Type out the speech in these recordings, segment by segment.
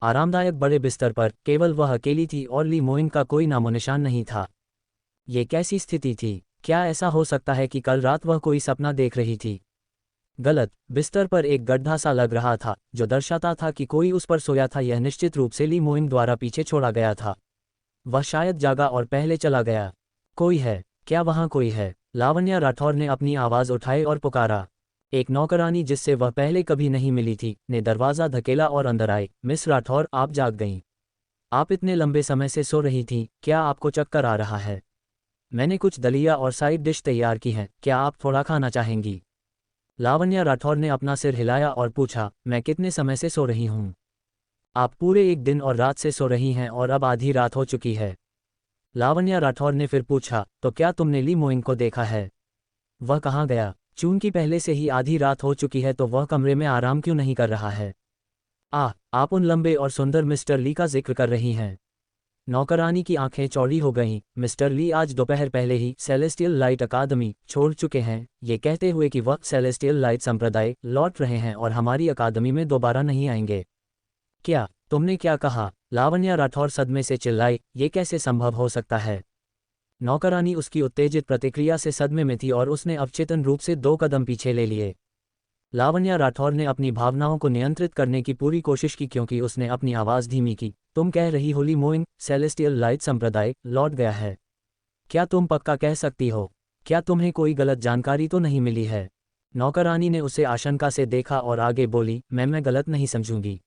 आरामदायक बड़े बिस्तर पर केवल वह अकेली थी और ली मोइन का कोई नामोनिशान नहीं था। ये कैसी स्थिति थी? क्या ऐसा हो सकता है कि कल रात वह कोई सपना देख रही थी? गलत। बिस्तर पर एक गड्ढा सा लग रहा था जो दर्शाता था कि कोई उस पर सोया था। यह निश्चित रूप से ली मोइन द्वारा पीछे छोड़ा गया था। वह शायद जागा और पहले चला गया। कोई है? क्या वहाँ कोई है? लावण्या राठौर ने अपनी आवाज़ उठाई और पुकारा। एक नौकरानी जिससे वह पहले कभी नहीं मिली थी ने दरवाज़ा धकेला और अंदर आई। मिस राठौर, आप जाग गईं। आप इतने लंबे समय से सो रही थीं, क्या आपको चक्कर आ रहा है? मैंने कुछ दलिया और साइड डिश तैयार की हैं, क्या आप थोड़ा खाना चाहेंगी? लावण्या राठौर ने अपना सिर हिलाया और पूछा, मैं कितने समय से सो रही हूँ? आप पूरे एक दिन और रात से सो रही हैं और अब आधी रात हो चुकी है। लावण्या राठौर ने फिर पूछा, तो क्या तुमने ली मोइन को देखा है? वह कहाँ गया? चूंकि पहले से ही आधी रात हो चुकी है तो वह कमरे में आराम क्यों नहीं कर रहा है? आप उन लंबे और सुंदर मिस्टर ली का जिक्र कर रही हैं। नौकरानी की आंखें चौड़ी हो गईं। मिस्टर ली आज दोपहर पहले ही सेलेस्टियल लाइट अकादमी छोड़ चुके हैं, ये कहते हुए कि वह सेलेस्टियल लाइट संप्रदाय लौट रहे हैं और हमारी अकादमी में दोबारा नहीं आएंगे। क्या? तुमने क्या कहा? लावण्या राठौर सदमे से चिल्लाई, ये कैसे संभव हो सकता है? नौकरानी उसकी उत्तेजित प्रतिक्रिया से सदमे में थी और उसने अवचेतन रूप से 2 कदम पीछे ले लिए। लावण्या राठौर ने अपनी भावनाओं को नियंत्रित करने की पूरी कोशिश की क्योंकि उसने अपनी आवाज़ धीमी की। तुम कह रही हो ली मोइन सेलेस्टियल लाइट संप्रदाय लौट गया है? क्या तुम पक्का कह सकती हो? क्या तुम्हें कोई गलत जानकारी तो नहीं मिली है? नौकरानी ने उसे आशंका से देखा और आगे बोली, मैं गलत नहीं समझूंगी।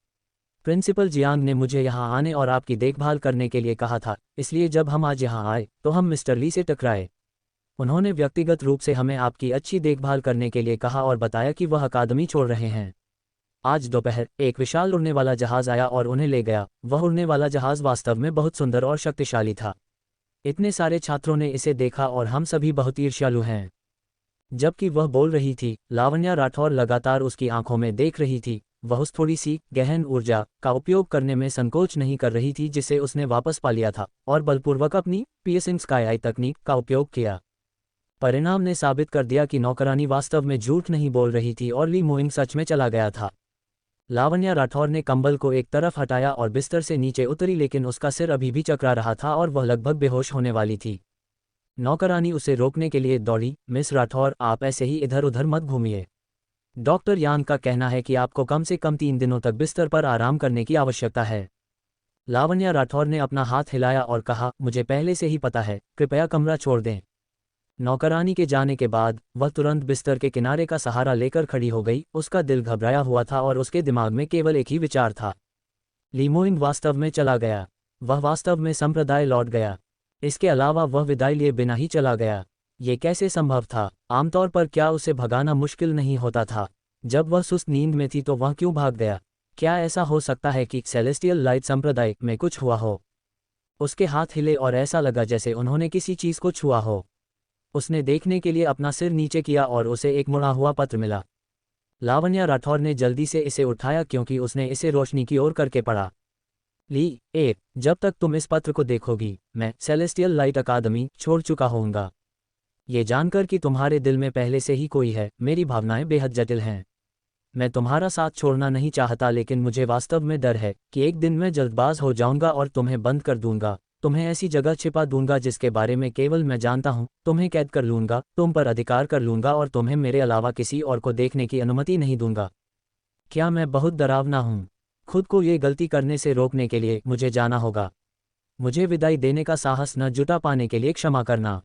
प्रिंसिपल जियांग ने मुझे यहाँ आने और आपकी देखभाल करने के लिए कहा था, इसलिए जब हम आज यहाँ आए तो हम मिस्टर ली से टकराए। उन्होंने व्यक्तिगत रूप से हमें आपकी अच्छी देखभाल करने के लिए कहा और बताया कि वह अकादमी छोड़ रहे हैं। आज दोपहर एक विशाल उड़ने वाला जहाज आया और उन्हें ले गया। वह उड़ने वाला जहाज वास्तव में बहुत सुंदर और शक्तिशाली था। इतने सारे छात्रों ने इसे देखा और हम सभी बहुत ईर्ष्यालु हैं। जबकि वह बोल रही थी, लावण्या राठौर लगातार उसकी आंखों में देख रही थी। वह उस थोड़ी सी गहन ऊर्जा का उपयोग करने में संकोच नहीं कर रही थी जिसे उसने वापस पा लिया था और बलपूर्वक अपनी पियर्सिंग स्काई आई तकनीक का उपयोग किया। परिणाम ने साबित कर दिया कि नौकरानी वास्तव में झूठ नहीं बोल रही थी और ली मोइंग सच में चला गया था। लावण्या राठौर ने कंबल को एक तरफ हटाया और बिस्तर से नीचे उतरी, लेकिन उसका सिर अभी भी चकरा रहा था और वह लगभग बेहोश होने वाली थी। नौकरानी उसे रोकने के लिए दौड़ी। मिस राठौर, आप ऐसे ही इधर उधर मत घूमिए। डॉक्टर यान का कहना है कि आपको कम से कम 3 दिनों तक बिस्तर पर आराम करने की आवश्यकता है। लावण्या राठौर ने अपना हाथ हिलाया और कहा, मुझे पहले से ही पता है, कृपया कमरा छोड़ दें। नौकरानी के जाने के बाद वह तुरंत बिस्तर के किनारे का सहारा लेकर खड़ी हो गई। उसका दिल घबराया हुआ था और उसके दिमाग में केवल एक ही विचार था, ली मोइंग वास्तव में चला गया। वह वास्तव में संप्रदाय लौट गया। इसके अलावा वह विदाई लिए बिना ही चला गया। ये कैसे संभव था? आमतौर पर क्या उसे भगाना मुश्किल नहीं होता था? जब वह सुस्त नींद में थी तो वह क्यों भाग गया? क्या ऐसा हो सकता है कि सेलेस्टियल लाइट संप्रदाय में कुछ हुआ हो? उसके हाथ हिले और ऐसा लगा जैसे उन्होंने किसी चीज़ को छुआ हो। उसने देखने के लिए अपना सिर नीचे किया और उसे एक मुड़ा हुआ पत्र मिला। लावण्या राठौर ने जल्दी से इसे उठाया क्योंकि उसने इसे रोशनी की ओर करके पढ़ा। ली, जब तक तुम इस पत्र को देखोगी, मैं सेलेस्टियल लाइट अकादमी छोड़ चुका होऊंगा। ये जानकर कि तुम्हारे दिल में पहले से ही कोई है, मेरी भावनाएं बेहद जटिल हैं। मैं तुम्हारा साथ छोड़ना नहीं चाहता, लेकिन मुझे वास्तव में डर है कि एक दिन मैं जल्दबाज हो जाऊंगा और तुम्हें बंद कर दूंगा, तुम्हें ऐसी जगह छिपा दूंगा जिसके बारे में केवल मैं जानता हूं, तुम्हें कैद कर लूंगा, तुम पर अधिकार कर लूंगा और तुम्हें मेरे अलावा किसी और को देखने की अनुमति नहीं दूंगा। क्या मैं बहुत डरावना हूं? खुद को ये गलती करने से रोकने के लिए मुझे जाना होगा। मुझे विदाई देने का साहस न जुटा पाने के लिए क्षमा करना।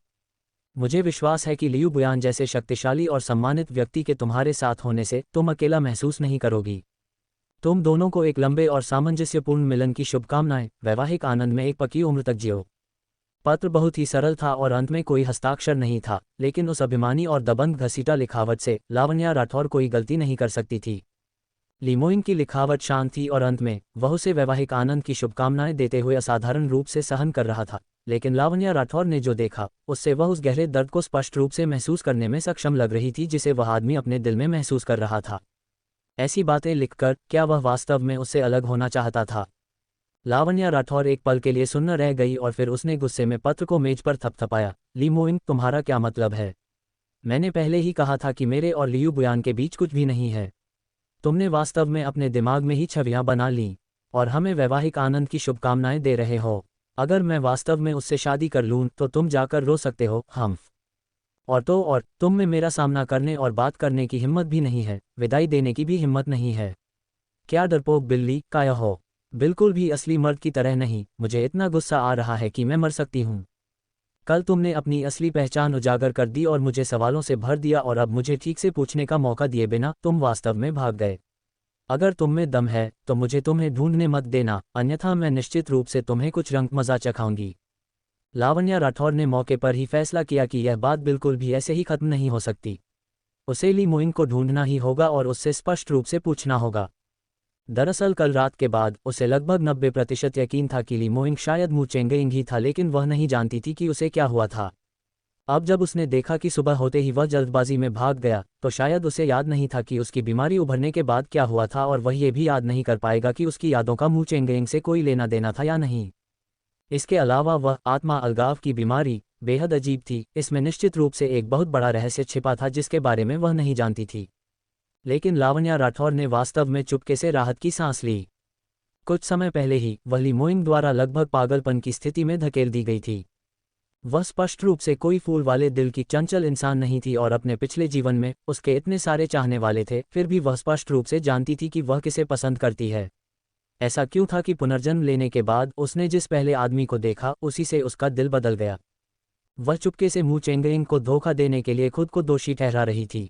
मुझे विश्वास है कि लियू बुयान जैसे शक्तिशाली और सम्मानित व्यक्ति के तुम्हारे साथ होने से तुम अकेला महसूस नहीं करोगी। तुम दोनों को एक लंबे और सामंजस्यपूर्ण मिलन की शुभकामनाएं। वैवाहिक आनंद में एक पकी उम्र तक जियो। पत्र बहुत ही सरल था और अंत में कोई हस्ताक्षर नहीं था, लेकिन उस अभिमानी और दबंग घसीटा लिखावट से लावण्या राठौर कोई गलती नहीं कर सकती थी। लिमोइन की लिखावट शांत थी और अंत में वह उसे वैवाहिक आनंद की शुभकामनाएं देते हुए असाधारण रूप से सहन कर रहा था। लेकिन लावण्या राठौर ने जो देखा उससे वह उस गहरे दर्द को स्पष्ट रूप से महसूस करने में सक्षम लग रही थी जिसे वह आदमी अपने दिल में महसूस कर रहा था। ऐसी बातें लिखकर क्या वह वास्तव में उससे अलग होना चाहता था? लावण्या राठौर एक पल के लिए सुन्न रह गई और फिर उसने गुस्से में पत्र को मेज पर थपथपाया। लिमोइन, तुम्हारा क्या मतलब है? मैंने पहले ही कहा था कि मेरे और लियू बुयान के बीच कुछ भी नहीं है। तुमने वास्तव में अपने दिमाग में ही छवियां बना लीं। और हमें वैवाहिक आनंद की शुभकामनाएं दे रहे हो। अगर मैं वास्तव में उससे शादी कर लूं तो तुम जाकर रो सकते हो। हम और तुम में मेरा सामना करने और बात करने की हिम्मत भी नहीं है, विदाई देने की भी हिम्मत नहीं है। क्या डरपोक बिल्ली काया हो। बिल्कुल भी असली मर्द की तरह नहीं। मुझे इतना गुस्सा आ रहा है कि मैं मर सकती हूँ। कल तुमने अपनी असली पहचान उजागर कर दी और मुझे सवालों से भर दिया, और अब मुझे ठीक से पूछने का मौका दिए बिना तुम वास्तव में भाग गए। अगर तुम में दम है तो मुझे तुम्हें ढूंढने मत देना, अन्यथा मैं निश्चित रूप से तुम्हें कुछ रंग मजा चखाऊंगी। लावण्या राठौर ने मौके पर ही फैसला किया कि यह बात बिल्कुल भी ऐसे ही खत्म नहीं हो सकती। उसे ली मोइन को ढूंढना ही होगा और उससे स्पष्ट रूप से पूछना होगा। दरअसल कल रात के बाद उसे लगभग 90% यकीन था कि ली मोइंग शायद मू चेंगइंग ही था, लेकिन वह नहीं जानती थी कि उसे क्या हुआ था। अब जब उसने देखा कि सुबह होते ही वह जल्दबाजी में भाग गया, तो शायद उसे याद नहीं था कि उसकी बीमारी उभरने के बाद क्या हुआ था, और वह ये भी याद नहीं कर पाएगा कि उसकी यादों का मू चेंगइंग से कोई लेना देना था या नहीं। इसके अलावा वह आत्मा अलगाव की बीमारी बेहद अजीब थी। इसमें निश्चित रूप से एक बहुत बड़ा रहस्य छिपा था जिसके बारे में वह नहीं जानती थी। लेकिन लावण्या राठौर ने वास्तव में चुपके से राहत की सांस ली। कुछ समय पहले ही वह ली मोइंग द्वारा लगभग पागलपन की स्थिति में धकेल दी गई थी। वह स्पष्ट रूप से कोई फूल वाले दिल की चंचल इंसान नहीं थी, और अपने पिछले जीवन में उसके इतने सारे चाहने वाले थे, फिर भी वह स्पष्ट रूप से जानती थी कि वह किसे पसंद करती है। ऐसा क्यों था कि पुनर्जन्म लेने के बाद उसने जिस पहले आदमी को देखा उसी से उसका दिल बदल गया। वह चुपके से मू चेंगइंग को धोखा देने के लिए खुद को दोषी ठहरा रही थी।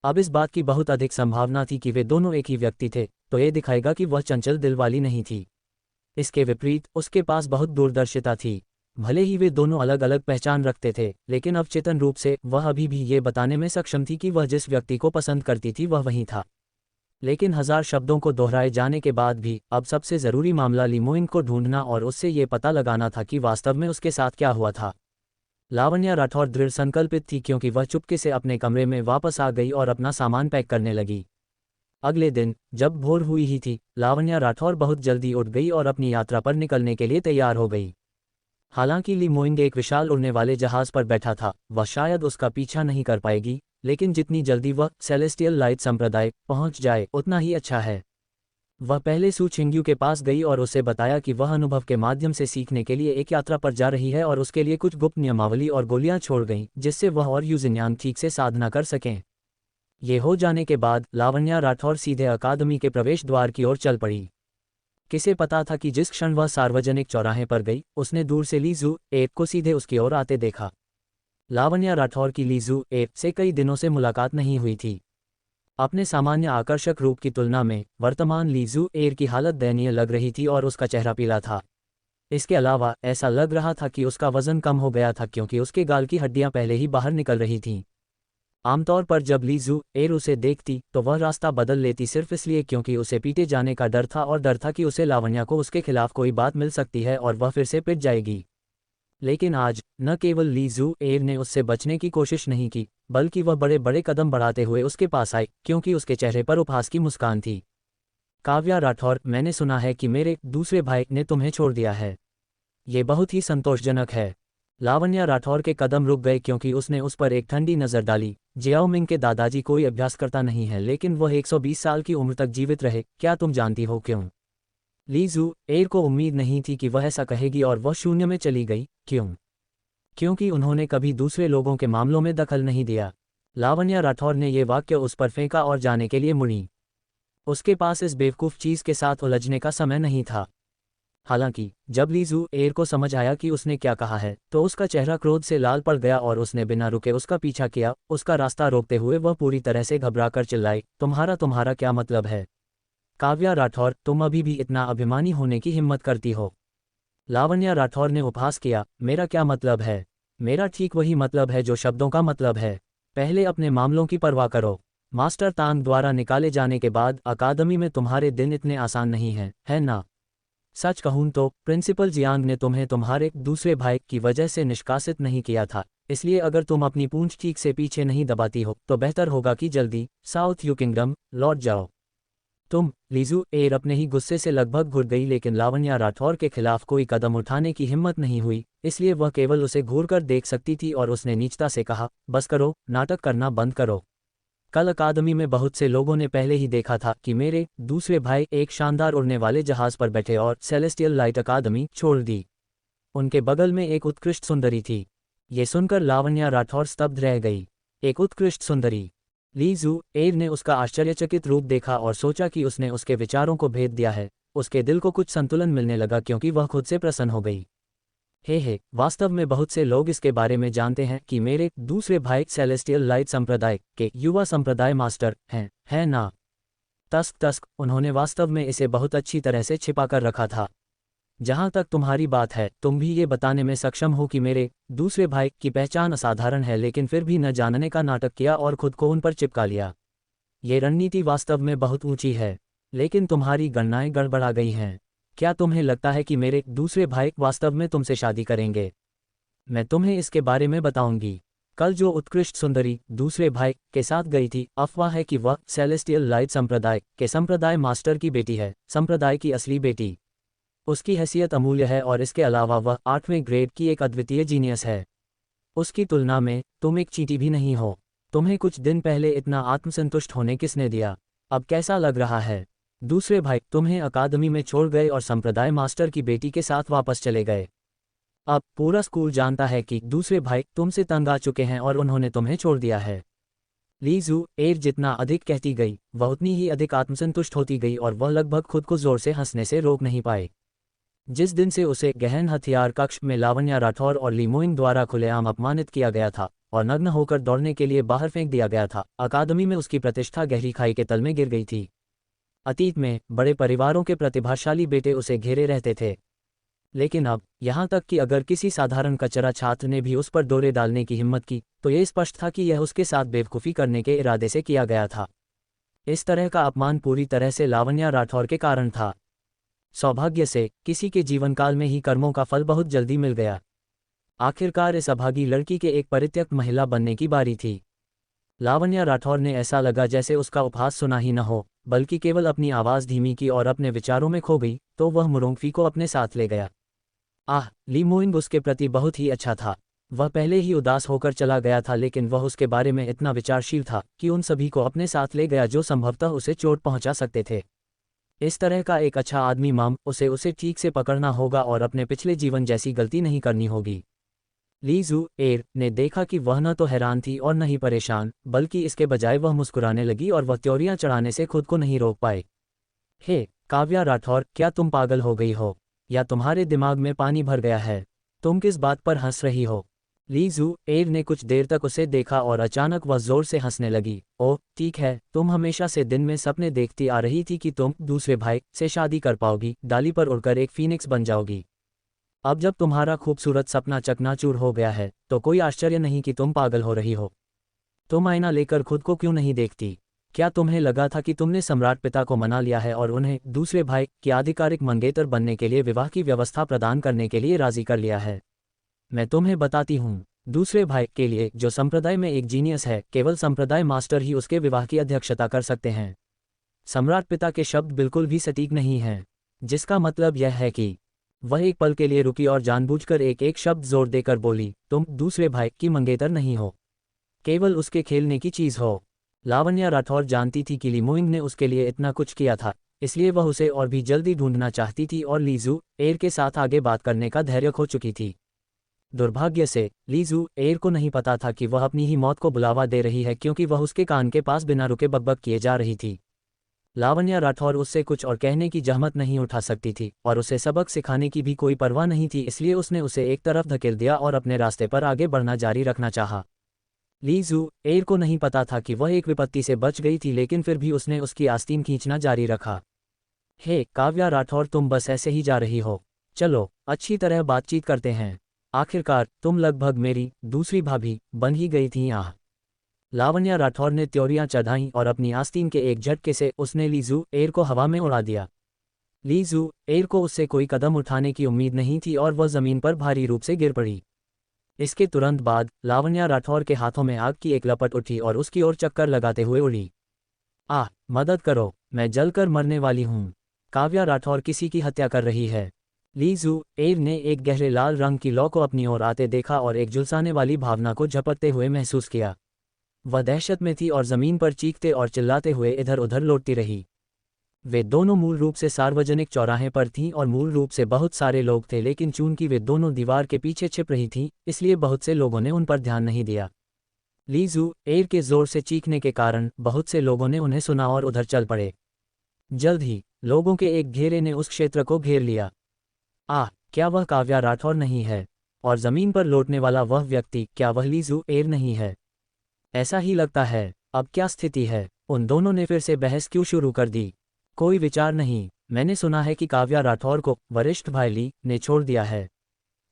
अब इस बात की बहुत अधिक संभावना थी कि वे दोनों एक ही व्यक्ति थे, तो ये दिखाएगा कि वह चंचल दिल वाली नहीं थी। इसके विपरीत उसके पास बहुत दूरदर्शिता थी। भले ही वे दोनों अलग अलग पहचान रखते थे, लेकिन अवचेतन रूप से वह अभी भी ये बताने में सक्षम थी कि वह जिस व्यक्ति को पसंद करती थी वह वही था। लेकिन 1000 शब्दों को दोहराए जाने के बाद भी अब सबसे ज़रूरी मामला ली मोइन को ढूंढना और उससे ये पता लगाना था कि वास्तव में उसके साथ क्या हुआ था। लावण्या राठौर दृढ़ संकल्पित थी, क्योंकि वह चुपके से अपने कमरे में वापस आ गई और अपना सामान पैक करने लगी। अगले दिन जब भोर हुई ही थी, लावण्या राठौर बहुत जल्दी उठ गई और अपनी यात्रा पर निकलने के लिए तैयार हो गई। हालांकि ली मोइंग एक विशाल उड़ने वाले जहाज पर बैठा था, वह शायद उसका पीछा नहीं कर पाएगी, लेकिन जितनी जल्दी वह सेलेस्टियल लाइट संप्रदाय पहुंच जाए उतना ही अच्छा है। वह पहले सू छिंग्यू के पास गई और उसे बताया कि वह अनुभव के माध्यम से सीखने के लिए एक यात्रा पर जा रही है, और उसके लिए कुछ गुप्त नियमावली और गोलियां छोड़ गईं जिससे वह और यूजिन्यांग ठीक से साधना कर सकें। ये हो जाने के बाद लावण्या राठौर सीधे अकादमी के प्रवेश द्वार की ओर चल पड़ी। किसे पता था कि जिस क्षण वह सार्वजनिक चौराहे पर गई, उसने दूर से ली जू एप को सीधे उसकी ओर आते देखा। लावण्या राठौर की ली जू एप से कई दिनों से मुलाकात नहीं हुई थी। अपने सामान्य आकर्षक रूप की तुलना में वर्तमान ली जू एर की हालत दयनीय लग रही थी और उसका चेहरा पीला था। इसके अलावा ऐसा लग रहा था कि उसका वजन कम हो गया था, क्योंकि उसके गाल की हड्डियां पहले ही बाहर निकल रही थीं। आमतौर पर जब ली जू एर उसे देखती तो वह रास्ता बदल लेती, सिर्फ इसलिए क्योंकि उसे पीटे जाने का डर था, और डर था कि उसे लावण्या को उसके खिलाफ कोई बात मिल सकती है और वह फिर से पिट जाएगी। लेकिन आज न केवल ली जू एर ने उससे बचने की कोशिश नहीं की, बल्कि वह बड़े बड़े कदम बढ़ाते हुए उसके पास आई, क्योंकि उसके चेहरे पर उपहास की मुस्कान थी। काव्या राठौर, मैंने सुना है कि मेरे दूसरे भाई ने तुम्हें छोड़ दिया है। ये बहुत ही संतोषजनक है। लावण्या राठौर के कदम रुक गए, क्योंकि उसने उस पर एक ठंडी नज़र डाली। जियाओमिंग के दादाजी कोई अभ्यासकर्ता नहीं है, लेकिन वह 120 साल की उम्र तक जीवित रहे। क्या तुम जानती हो क्यों? ली जू एर को उम्मीद नहीं थी कि वह ऐसा कहेगी, और वह शून्य में चली गई। क्यों? क्योंकि उन्होंने कभी दूसरे लोगों के मामलों में दखल नहीं दिया। लावण्या राठौर ने यह वाक्य उस पर फेंका और जाने के लिए मुड़ी। उसके पास इस बेवकूफ़ चीज़ के साथ उलझने का समय नहीं था। हालांकि जब ली जू एर को समझ आया कि उसने क्या कहा है, तो उसका चेहरा क्रोध से लाल पड़ गया और उसने बिना रुके उसका पीछा किया। उसका रास्ता रोकते हुए वह पूरी तरह से घबराकर चिल्लाई, तुम्हारा क्या मतलब है? काव्या राठौर, तुम अभी भी इतना अभिमानी होने की हिम्मत करती हो? लावण्या राठौर ने उपहास किया। मेरा क्या मतलब है? मेरा ठीक वही मतलब है जो शब्दों का मतलब है। पहले अपने मामलों की परवाह करो। मास्टर तांग द्वारा निकाले जाने के बाद अकादमी में तुम्हारे दिन इतने आसान नहीं हैं, है ना? सच कहूं तो प्रिंसिपल जियांग ने तुम्हें तुम्हारे दूसरे भाई की वजह से निष्कासित नहीं किया था, इसलिए अगर तुम अपनी पूंछ ठीक से पीछे नहीं दबाती हो तो बेहतर होगा कि जल्दी साउथ यू किंगडम लौट जाओ। तुम लीजू एर अपने ही गुस्से से लगभग घुट गई, लेकिन लावण्या राठौर के खिलाफ कोई कदम उठाने की हिम्मत नहीं हुई, इसलिए वह केवल उसे घूरकर देख सकती थी, और उसने नीचता से कहा, बस करो, नाटक करना बंद करो। कल अकादमी में बहुत से लोगों ने पहले ही देखा था कि मेरे दूसरे भाई एक शानदार उड़ने वाले जहाज पर बैठे और सेलेस्टियल लाइट अकादमी छोड़ दी। उनके बगल में एक उत्कृष्ट सुंदरी थी। ये सुनकर लावण्या राठौर स्तब्ध रह गई। एक उत्कृष्ट सुंदरी? ली जू एयर ने उसका आश्चर्यचकित रूप देखा और सोचा कि उसने उसके विचारों को भेद दिया है। उसके दिल को कुछ संतुलन मिलने लगा क्योंकि वह खुद से प्रसन्न हो गई। हे, वास्तव में बहुत से लोग इसके बारे में जानते हैं कि मेरे दूसरे भाई सेलेस्टियल लाइट संप्रदाय के युवा संप्रदाय मास्टर हैं, है ना? तस्क, उन्होंने वास्तव में इसे बहुत अच्छी तरह से छिपा कर रखा था। जहां तक तुम्हारी बात है, तुम भी ये बताने में सक्षम हो कि मेरे दूसरे भाई की पहचान असाधारण है, लेकिन फिर भी न जानने का नाटक किया और खुद को उन पर चिपका लिया। ये रणनीति वास्तव में बहुत ऊंची है, लेकिन तुम्हारी गणनाएं गड़बड़ा गई हैं। क्या तुम्हें लगता है कि मेरे दूसरे भाई वास्तव में तुमसे शादी करेंगे? मैं तुम्हें इसके बारे में बताऊंगी। कल जो उत्कृष्ट सुंदरी दूसरे भाई के साथ गई थी, अफवाह है कि वह सेलेस्टियल लाइट संप्रदाय के संप्रदाय मास्टर की बेटी है, संप्रदाय की असली बेटी। उसकी हैसियत अमूल्य है और इसके अलावा वह 8वें ग्रेड की एक अद्वितीय जीनियस है। उसकी तुलना में तुम एक चींटी भी नहीं हो। तुम्हें कुछ दिन पहले इतना आत्मसंतुष्ट होने किसने दिया? अब कैसा लग रहा है? दूसरे भाई तुम्हें अकादमी में छोड़ गए और संप्रदाय मास्टर की बेटी के साथ वापस चले गए। अब पूरा स्कूल जानता है कि दूसरे भाई तुमसे तंग आ चुके हैं और उन्होंने तुम्हें छोड़ दिया है। ली जू एयर जितना अधिक कहती गई, वह उतनी ही अधिक आत्मसंतुष्ट होती गई और वह लगभग खुद को जोर से हंसने से रोक नहीं पाए। जिस दिन से उसे गहन हथियार कक्ष में लावण्या राठौर और ली मोइंग द्वारा खुलेआम अपमानित किया गया था और नग्न होकर दौड़ने के लिए बाहर फेंक दिया गया था, अकादमी में उसकी प्रतिष्ठा गहरी खाई के तल में गिर गई थी। अतीत में बड़े परिवारों के प्रतिभाशाली बेटे उसे घेरे रहते थे, लेकिन अब यहाँ तक कि अगर किसी साधारण कचरा छात्र ने भी उस पर दौरे डालने की हिम्मत की तो यह स्पष्ट था कि यह उसके साथ बेवकूफ़ी करने के इरादे से किया गया था। इस तरह का अपमान पूरी तरह से लावण्या राठौर के कारण था। सौभाग्य से किसी के जीवनकाल में ही कर्मों का फल बहुत जल्दी मिल गया। आखिरकार इस अभागी लड़की के एक परित्यक्त महिला बनने की बारी थी। लावण्या राठौर ने ऐसा लगा जैसे उसका उपहास सुना ही न हो, बल्कि केवल अपनी आवाज़ धीमी की और अपने विचारों में खो गई, तो वह मुरोंगफी को अपने साथ ले गया। ली मोइंग उसके प्रति बहुत ही अच्छा था। वह पहले ही उदास होकर चला गया था, लेकिन वह उसके बारे में इतना विचारशील था कि उन सभी को अपने साथ ले गया जो संभवतः उसे चोट पहुंचा सकते थे। इस तरह का एक अच्छा आदमी उसे ठीक से पकड़ना होगा और अपने पिछले जीवन जैसी गलती नहीं करनी होगी। ली जू एयर ने देखा कि वह न तो हैरान थी और न ही परेशान, बल्कि इसके बजाय वह मुस्कुराने लगी और वह त्योरियां चढ़ाने से खुद को नहीं रोक पाए। हे काव्या राठौर, क्या तुम पागल हो गई हो या तुम्हारे दिमाग में पानी भर गया है? तुम किस बात पर हंस रही हो? ली जू एयर ने कुछ देर तक उसे देखा और अचानक वह जोर से हंसने लगी। ओह ठीक है, तुम हमेशा से दिन में सपने देखती आ रही थी कि तुम दूसरे भाई से शादी कर पाओगी, डाली पर उड़कर एक फीनिक्स बन जाओगी। अब जब तुम्हारा खूबसूरत सपना चकनाचूर हो गया है तो कोई आश्चर्य नहीं कि तुम पागल हो रही हो। तुम आईना लेकर खुद को क्यों नहीं देखती? क्या तुम्हें लगा था कि तुमने सम्राट पिता को मना लिया है और उन्हें दूसरे भाई की आधिकारिक मंगेतर बनने के लिए विवाह की व्यवस्था प्रदान करने के लिए राजी कर लिया है? मैं तुम्हें बताती हूँ, दूसरे भाई के लिए, जो संप्रदाय में एक जीनियस है, केवल संप्रदाय मास्टर ही उसके विवाह की अध्यक्षता कर सकते हैं। सम्राट पिता के शब्द बिल्कुल भी सटीक नहीं हैं, जिसका मतलब यह है कि वह एक पल के लिए रुकी और जानबूझकर एक शब्द जोर देकर बोली, तुम दूसरे भाई की मंगेतर नहीं हो, केवल उसके खेलने की चीज़ हो। लावण्या राठौर जानती थी कि ली मोइंग ने उसके लिए इतना कुछ किया था, इसलिए वह उसे और भी जल्दी ढूंढना चाहती थी और ली जू एयर के साथ आगे बात करने का धैर्य खो चुकी थी। दुर्भाग्य से ली जू एयर को नहीं पता था कि वह अपनी ही मौत को बुलावा दे रही है, क्योंकि वह उसके कान के पास बिना रुके बकबक किए जा रही थी। लावण्या राठौर उससे कुछ और कहने की जहमत नहीं उठा सकती थी और उसे सबक सिखाने की भी कोई परवाह नहीं थी, इसलिए उसने उसे एक तरफ धकेल दिया और अपने रास्ते पर आगे बढ़ना जारी रखना चाहा। ली जू एयर को नहीं पता था कि वह एक विपत्ति से बच गई थी, लेकिन फिर भी उसने उसकी आस्तीन खींचना जारी रखा। हे काव्या राठौर, तुम बस ऐसे ही जा रही हो? चलो अच्छी तरह बातचीत करते हैं। आखिरकार तुम लगभग मेरी दूसरी भाभी बन ही गई थी। लावण्या राठौर ने त्योरियां चढ़ाईं और अपनी आस्तीन के एक झटके से उसने ली जू एयर को हवा में उड़ा दिया। ली जू एयर को उससे कोई कदम उठाने की उम्मीद नहीं थी और वह जमीन पर भारी रूप से गिर पड़ी। इसके तुरंत बाद लावण्या राठौर के हाथों में आग की एक लपट उठी और उसकी ओर चक्कर लगाते हुए उड़ी। मदद करो, मैं जलकर मरने वाली हूँ। काव्या राठौर किसी की हत्या कर रही है। ली जू एयर ने एक गहरे लाल रंग की लौ को अपनी ओर आते देखा और एक झुलसाने वाली भावना को झपटते हुए महसूस किया। वह दहशत में थी और जमीन पर चीखते और चिल्लाते हुए इधर उधर लौटती रही। वे दोनों मूल रूप से सार्वजनिक चौराहे पर थीं और मूल रूप से बहुत सारे लोग थे, लेकिन चूंकि वे दोनों दीवार के पीछे छिप रही थीं, इसलिए बहुत से लोगों ने उन पर ध्यान नहीं दिया। लीजू एयर के जोर से चीखने के कारण बहुत से लोगों ने उन्हें सुना और उधर चल पड़े। जल्द ही लोगों के एक घेरे ने उस क्षेत्र को घेर लिया। आह, क्या वह काव्या राठौर नहीं है? और जमीन पर लौटने वाला वह व्यक्ति, क्या वह लीजू एयर नहीं है? ऐसा ही लगता है। अब क्या स्थिति है? उन दोनों ने फिर से बहस क्यों शुरू कर दी? कोई विचार नहीं। मैंने सुना है कि काव्या राठौर को वरिष्ठ भाई ली ने छोड़ दिया है।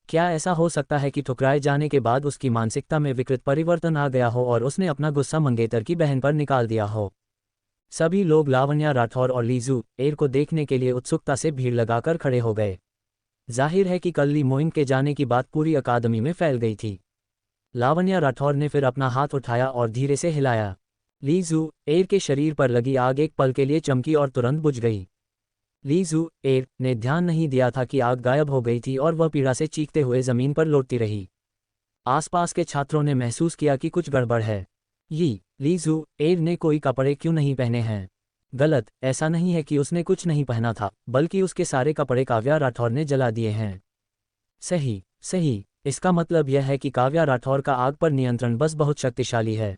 क्या ऐसा हो सकता है कि ठुकराए जाने के बाद उसकी मानसिकता में विकृत परिवर्तन आ गया हो और उसने अपना गुस्सा मंगेतर की बहन पर निकाल दिया हो? सभी लोग लावण्या राठौर और लीजू एयर को देखने के लिए उत्सुकता से भीड़ लगाकर खड़े हो गए। जाहिर है कि कल ली मोइंग के जाने की बात पूरी अकादमी में फैल गई थी। लावण्या राठौर ने फिर अपना हाथ उठाया और धीरे से हिलाया। लीजू एयर के शरीर पर लगी आग एक पल के लिए चमकी और तुरंत बुझ गई। लीजू एयर ने ध्यान नहीं दिया था कि आग गायब हो गई थी और वह पीड़ा से चीखते हुए जमीन पर लौटती रही। आसपास के छात्रों ने महसूस किया कि कुछ गड़बड़ है। लीजू एयर ने कोई कपड़े क्यों नहीं पहने हैं? गलत, ऐसा नहीं है कि उसने कुछ नहीं पहना था, बल्कि उसके सारे कपड़े काव्या राठौर ने जला दिए हैं। सही सही, इसका मतलब यह है कि काव्या राठौर का आग पर नियंत्रण बस बहुत शक्तिशाली है।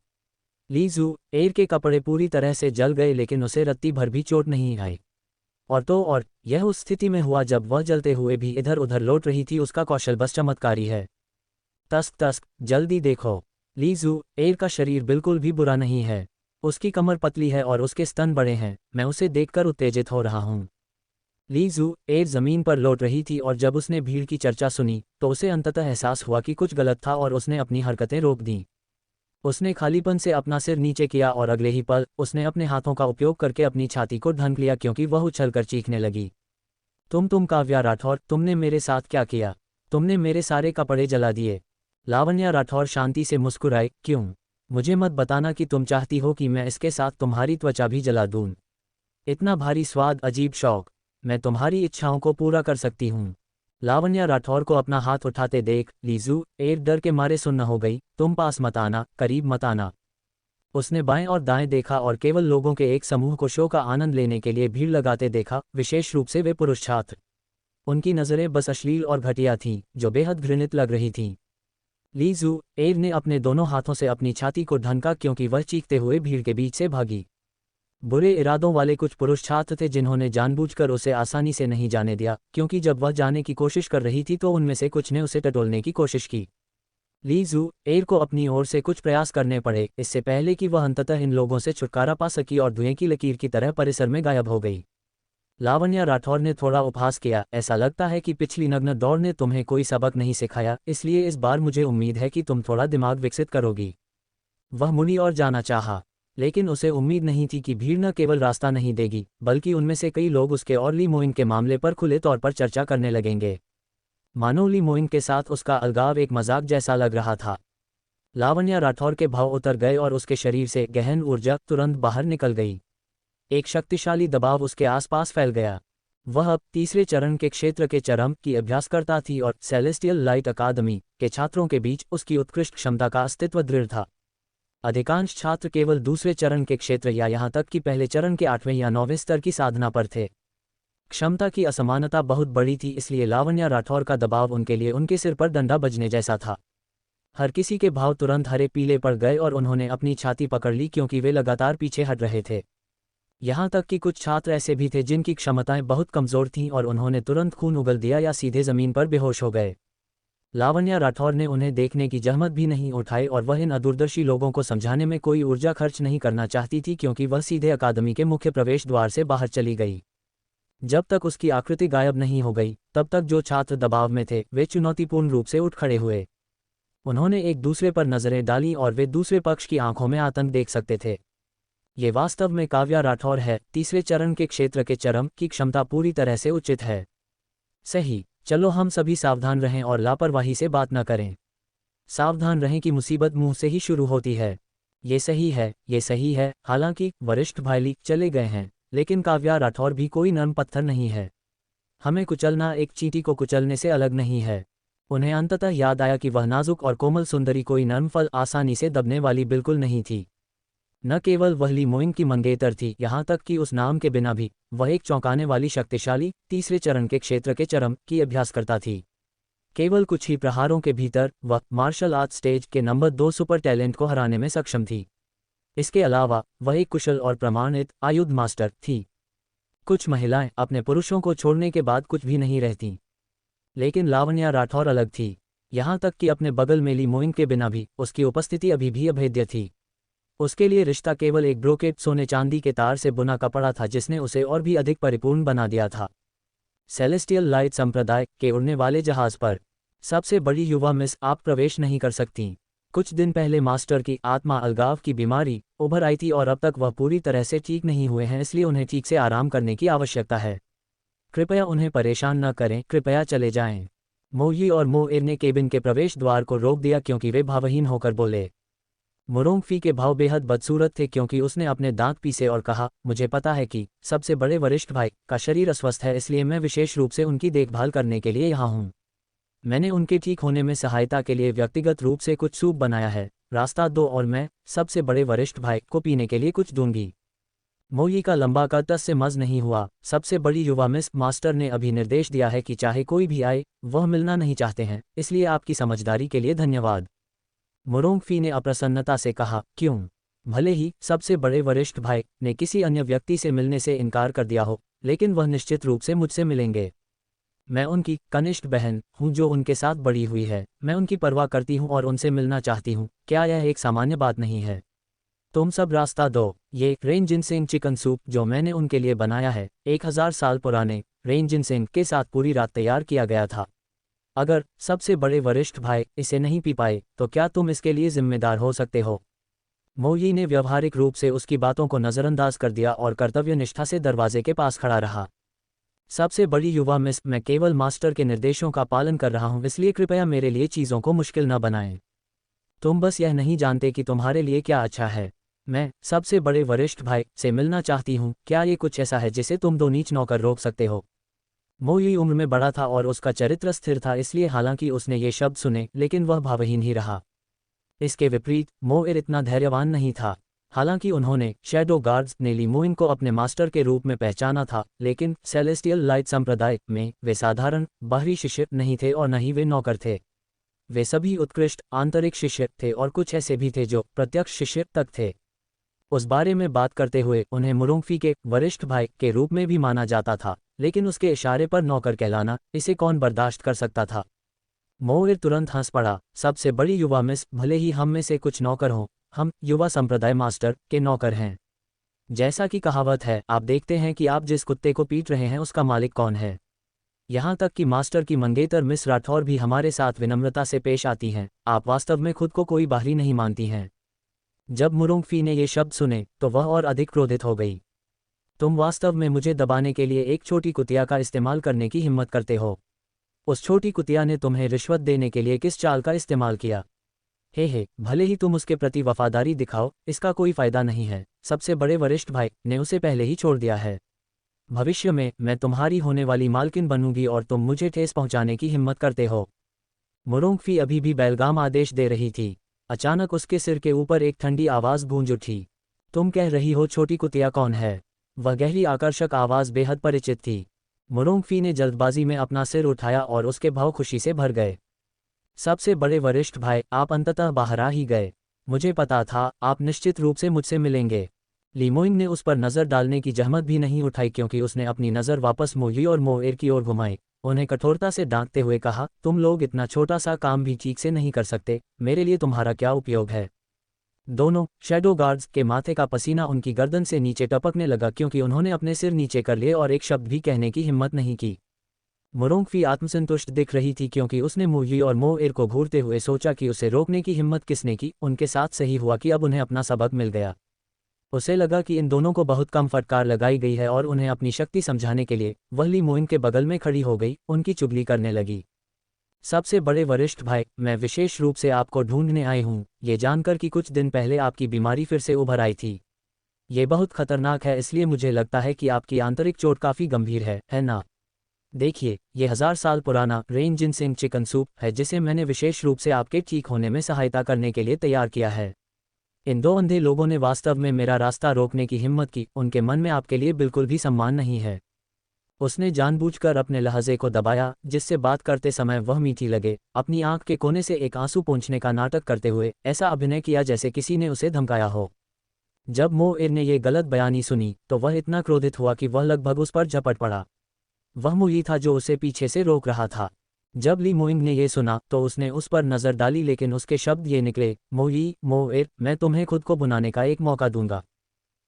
लीजू एयर के कपड़े पूरी तरह से जल गए, लेकिन उसे रत्ती भर भी चोट नहीं आई। और यह उस स्थिति में हुआ जब वह जलते हुए भी इधर उधर लौट रही थी। उसका कौशल बस चमत्कारी है। तस्क तस्क, जल्दी देखो। लीजू एयर का शरीर बिल्कुल भी बुरा नहीं है। उसकी कमर पतली है और उसके स्तन बड़े हैं। मैं उसे देखकर उत्तेजित हो रहा हूँ। लीजू एयर जमीन पर लौट रही थी और जब उसने भीड़ की चर्चा सुनी तो उसे अंततः एहसास हुआ कि कुछ गलत था और उसने अपनी हरकतें रोक दीं। उसने खालीपन से अपना सिर नीचे किया और अगले ही पल उसने अपने हाथों का उपयोग करके अपनी छाती को ढंक लिया, क्योंकि वह उछलकर चीखने लगी। तुम काव्या राठौर, तुमने मेरे साथ क्या किया? तुमने मेरे सारे कपड़े जला दिए। लावण्या राठौर शांति से मुस्कुराए। क्यों? मुझे मत बताना कि तुम चाहती हो कि मैं इसके साथ तुम्हारी त्वचा भी जला दूं। इतना भारी स्वाद, अजीब शौक। मैं तुम्हारी इच्छाओं को पूरा कर सकती हूँ। लावण्या राठौर को अपना हाथ उठाते देख लीजू एयर डर के मारे सुन्न हो गई। तुम पास मत आना, करीब मत आना। उसने बाएं और दाएं देखा और केवल लोगों के एक समूह को शो का आनंद लेने के लिए भीड़ लगाते देखा, विशेष रूप से वे पुरुष छात्र। उनकी नज़रें बस अश्लील और घटिया थीं, जो बेहद घृणित लग रही थीं। लीजू एयर ने अपने दोनों हाथों से अपनी छाती को ढंका, क्योंकि वह चीखते हुए भीड़ के बीच से भागी। बुरे इरादों वाले कुछ पुरुष छात्र थे जिन्होंने जानबूझकर उसे आसानी से नहीं जाने दिया, क्योंकि जब वह जाने की कोशिश कर रही थी तो उनमें से कुछ ने उसे टटोलने की कोशिश की। लीजू एयर को अपनी ओर से कुछ प्रयास करने पड़े, इससे पहले कि वह अंततः इन लोगों से छुटकारा पा सकी और धुएं की लकीर की तरह परिसर में गायब हो गई। लावण्या राठौर ने थोड़ा उपहास किया। ऐसा लगता है कि पिछली नग्न दौड़ ने तुम्हें कोई सबक नहीं सिखाया, इसलिए इस बार मुझे उम्मीद है कि तुम थोड़ा दिमाग विकसित करोगी। वह मुड़ी और जाना चाहा, लेकिन उसे उम्मीद नहीं थी कि भीड़ न केवल रास्ता नहीं देगी, बल्कि उनमें से कई लोग उसके और ली मोइंग के मामले पर खुले तौर पर चर्चा करने लगेंगे। मानो ली मोइंग के साथ उसका अलगाव एक मजाक जैसा लग रहा था। लावण्या राठौर के भाव उतर गए और उसके शरीर से गहन ऊर्जा तुरंत बाहर निकल गई। एक शक्तिशाली दबाव उसके आसपास फैल गया। वह अब तीसरे चरण के क्षेत्र के चरम की अभ्यासकर्ता थी और सेलेस्टियल लाइट अकादमी के छात्रों के बीच उसकी उत्कृष्ट क्षमता का अस्तित्व दृढ़ था। अधिकांश छात्र केवल दूसरे चरण के क्षेत्र या यहाँ तक कि पहले चरण के 8वें या 9वें स्तर की साधना पर थे। क्षमता की असमानता बहुत बड़ी थी, इसलिए लावण्या राठौर का दबाव उनके लिए उनके सिर पर डंडा बजने जैसा था। हर किसी के भाव तुरंत हरे पीले पड़ गए और उन्होंने अपनी छाती पकड़ ली, क्योंकि वे लगातार पीछे हट रहे थे। यहाँ तक कि कुछ छात्र ऐसे भी थे जिनकी क्षमताएं बहुत कमज़ोर थीं और उन्होंने तुरंत खून उगल दिया या सीधे ज़मीन पर बेहोश हो गए। लावण्या राठौर ने उन्हें देखने की जहमत भी नहीं उठाई और वह इन अदूरदर्शी लोगों को समझाने में कोई ऊर्जा खर्च नहीं करना चाहती थी, क्योंकि वह सीधे अकादमी के मुख्य प्रवेश द्वार से बाहर चली गई। जब तक उसकी आकृति गायब नहीं हो गई, तब तक जो छात्र दबाव में थे वे चुनौतीपूर्ण रूप से उठ खड़े हुए। उन्होंने एक दूसरे पर नज़रें डाली और वे दूसरे पक्ष की आंखों में आतंक देख सकते थे। ये वास्तव में काव्या राठौर है। तीसरे चरण के क्षेत्र के चरम की क्षमता पूरी तरह से उचित है। सही, चलो हम सभी सावधान रहें और लापरवाही से बात न करें। सावधान रहें कि मुसीबत मुंह से ही शुरू होती है। ये सही है, ये सही है। हालांकि वरिष्ठ भाईली चले गए हैं, लेकिन काव्या राठौर भी कोई नर्म पत्थर नहीं है। हमें कुचलना एक चींटी को कुचलने से अलग नहीं है। उन्हें अंततः याद आया कि वह नाजुक और कोमल सुंदरी कोई नर्म फल आसानी से दबने वाली बिल्कुल नहीं थी। न केवल वह ली मोइंग की मंगेतर थी, यहाँ तक कि उस नाम के बिना भी वह एक चौंकाने वाली शक्तिशाली तीसरे चरण के क्षेत्र के चरम की अभ्यास करता थी। केवल कुछ ही प्रहारों के भीतर वह मार्शल आर्ट स्टेज के नंबर 2 सुपर टैलेंट को हराने में सक्षम थी। इसके अलावा वह एक कुशल और प्रमाणित आयुध मास्टर थी। कुछ महिलाएं अपने पुरुषों को छोड़ने के बाद कुछ भी नहीं रहतीं, लेकिन लावण्या राठौर अलग थी। यहाँ तक कि अपने बगल में ली मोइंग के बिना भी उसकी उपस्थिति अभी भी अभेद्य थी। उसके लिए रिश्ता केवल एक ब्रोकेट सोने चांदी के तार से बुना कपड़ा था जिसने उसे और भी अधिक परिपूर्ण बना दिया था। सेलेस्टियल लाइट संप्रदाय के उड़ने वाले जहाज पर सबसे बड़ी युवा मिस आप प्रवेश नहीं कर सकतीं। कुछ दिन पहले मास्टर की आत्मा अलगाव की बीमारी उभर आई थी और अब तक वह पूरी तरह से ठीक नहीं हुए हैं, इसलिए उन्हें ठीक से आराम करने की आवश्यकता है। कृपया उन्हें परेशान न करें, कृपया चले जाएं। मोयी और मोएर ने केबिन के प्रवेश द्वार को रोक दिया क्योंकि वे भावहीन होकर बोले। मुरोंगफी के भाव बेहद बदसूरत थे क्योंकि उसने अपने दांत पीसे और कहा, मुझे पता है कि सबसे बड़े वरिष्ठ भाई का शरीर अस्वस्थ है, इसलिए मैं विशेष रूप से उनकी देखभाल करने के लिए यहाँ हूँ। मैंने उनके ठीक होने में सहायता के लिए व्यक्तिगत रूप से कुछ सूप बनाया है। रास्ता दो और मैं सबसे बड़े वरिष्ठ भाई को पीने के लिए कुछ दूंगी। मोई का लंबा कद से मज नहीं हुआ। सबसे बड़ी युवा मिस मास्टर ने अभी निर्देश दिया है कि चाहे कोई भी आए, वह मिलना नहीं चाहते हैं, इसलिए आपकी समझदारी के लिए धन्यवाद। मुरोंगफी ने अप्रसन्नता से कहा, क्यों? भले ही सबसे बड़े वरिष्ठ भाई ने किसी अन्य व्यक्ति से मिलने से इनकार कर दिया हो, लेकिन वह निश्चित रूप से मुझसे मिलेंगे। मैं उनकी कनिष्ठ बहन हूँ जो उनके साथ बड़ी हुई है। मैं उनकी परवाह करती हूँ और उनसे मिलना चाहती हूँ। क्या यह एक सामान्य बात नहीं है? तुम सब रास्ता दो। ये रेन जिनसेंग चिकन सूप जो मैंने उनके लिए बनाया है, 1000 साल पुराने रेन जिनसेंग के साथ पूरी रात तैयार किया गया था। अगर सबसे बड़े वरिष्ठ भाई इसे नहीं पी पाए तो क्या तुम इसके लिए जिम्मेदार हो सकते हो? मोई ने व्यवहारिक रूप से उसकी बातों को नज़रअंदाज कर दिया और कर्तव्य निष्ठा से दरवाजे के पास खड़ा रहा। सबसे बड़ी युवा मिस, मैं केवल मास्टर के निर्देशों का पालन कर रहा हूँ, इसलिए कृपया मेरे लिए चीज़ों को मुश्किल न बनाएं। तुम बस यह नहीं जानते कि तुम्हारे लिए क्या अच्छा है। मैं सबसे बड़े वरिष्ठ भाई से मिलना चाहती हूँ। क्या ये कुछ ऐसा है जिसे तुम दो नीच नौकर रोक सकते हो? मोई उम्र में बड़ा था और उसका चरित्र स्थिर था, इसलिए हालांकि उसने ये शब्द सुने लेकिन वह भावहीन ही रहा। इसके विपरीत मोएर इतना धैर्यवान नहीं था। हालांकि उन्होंने शैडो गार्ड्स ने ली मोइन को अपने मास्टर के रूप में पहचाना था, लेकिन सेलेस्टियल लाइट संप्रदाय में वे साधारण बाहरी शिष्य नहीं थे और न ही वे नौकर थे। वे सभी उत्कृष्ट आंतरिक शिष्य थे और कुछ ऐसे भी थे जो प्रत्यक्ष शिष्य तक थे। उस बारे में बात करते हुए उन्हें मुरोंगफी के वरिष्ठ भाई के रूप में भी माना जाता था, लेकिन उसके इशारे पर नौकर कहलाना, इसे कौन बर्दाश्त कर सकता था? मोएर तुरंत हंस पड़ा। सबसे बड़ी युवा मिस, भले ही हम में से कुछ नौकर हों, हम युवा संप्रदाय मास्टर के नौकर हैं। जैसा कि कहावत है, आप देखते हैं कि आप जिस कुत्ते को पीट रहे हैं उसका मालिक कौन है। यहाँ तक कि मास्टर की मंगेतर मिस राठौर भी हमारे साथ विनम्रता से पेश आती हैं। आप वास्तव में खुद को कोई बाहरी नहीं मानती हैं। जब मुरोंगफी ने ये शब्द सुने तो वह और अधिक क्रोधित हो गई। तुम वास्तव में मुझे दबाने के लिए एक छोटी कुतिया का इस्तेमाल करने की हिम्मत करते हो। उस छोटी कुतिया ने तुम्हें रिश्वत देने के लिए किस चाल का इस्तेमाल किया? हे, भले ही तुम उसके प्रति वफादारी दिखाओ, इसका कोई फायदा नहीं है। सबसे बड़े वरिष्ठ भाई ने उसे पहले ही छोड़ दिया है। भविष्य में मैं तुम्हारी होने वाली मालकिन बनूंगी और तुम मुझे ठेस पहुंचाने की हिम्मत करते हो। मुरोंगफी अभी भी बेलगाम आदेश दे रही थी। अचानक उसके सिर के ऊपर एक ठंडी आवाज़ गूंज उठी। तुम कह रही हो छोटी कुतिया कौन है? वह गहरी आकर्षक आवाज़ बेहद परिचित थी। मुरोंगफी ने जल्दबाजी में अपना सिर उठाया और उसके भाव खुशी से भर गए। सबसे बड़े वरिष्ठ भाई, आप अंततः बाहर आ ही गए। मुझे पता था आप निश्चित रूप से मुझसे मिलेंगे। ली मोइंग ने उस पर नज़र डालने की जहमत भी नहीं उठाई क्योंकि उसने अपनी नज़र वापस मोई और मोएर की ओर घुमाई। उन्हें कठोरता से डांटते हुए कहा, तुम लोग इतना छोटा सा काम भी ठीक से नहीं कर सकते, मेरे लिए तुम्हारा क्या उपयोग है? दोनों शैडो गार्ड्स के माथे का पसीना उनकी गर्दन से नीचे टपकने लगा क्योंकि उन्होंने अपने सिर नीचे कर लिए और एक शब्द भी कहने की हिम्मत नहीं की। मुरोंगफी आत्मसंतुष्ट दिख रही थी क्योंकि उसने मोई और मोएर को घूरते हुए सोचा कि उसे रोकने की हिम्मत किसने की। उनके साथ सही हुआ कि अब उन्हें अपना सबक मिल गया। उसे लगा कि इन दोनों को बहुत कम फटकार लगाई गई है और उन्हें अपनी शक्ति समझाने के लिए वह ली मोइन के बगल में खड़ी हो गई, उनकी चुगली करने लगी। सबसे बड़े वरिष्ठ भाई, मैं विशेष रूप से आपको ढूंढने आई हूँ, ये जानकर कि कुछ दिन पहले आपकी बीमारी फिर से उभर आई थी। ये बहुत खतरनाक है, इसलिए मुझे लगता है कि आपकी आंतरिक चोट काफ़ी गंभीर है ना? देखिए, ये 1000 साल पुराना रेन जिनसेंग चिकन सूप है जिसे मैंने विशेष रूप से आपके ठीक होने में सहायता करने के लिए तैयार किया है। इन दो अंधे लोगों ने वास्तव में मेरा रास्ता रोकने की हिम्मत की, उनके मन में आपके लिए बिल्कुल भी सम्मान नहीं है। उसने जानबूझकर अपने लहजे को दबाया जिससे बात करते समय वह मीठी लगे, अपनी आंख के कोने से एक आंसू पोंछने का नाटक करते हुए ऐसा अभिनय किया जैसे किसी ने उसे धमकाया हो। जब मोएर ने यह गलत बयानी सुनी तो वह इतना क्रोधित हुआ कि वह लगभग उस पर झपट पड़ा। वह मुई था जो उसे पीछे से रोक रहा था। जब ली मोइंग ने यह सुना तो उसने उस पर नजर डाली, लेकिन उसके शब्द ये निकले, मोई मोएर, मैं तुम्हें खुद को बुनाने का एक मौका दूंगा।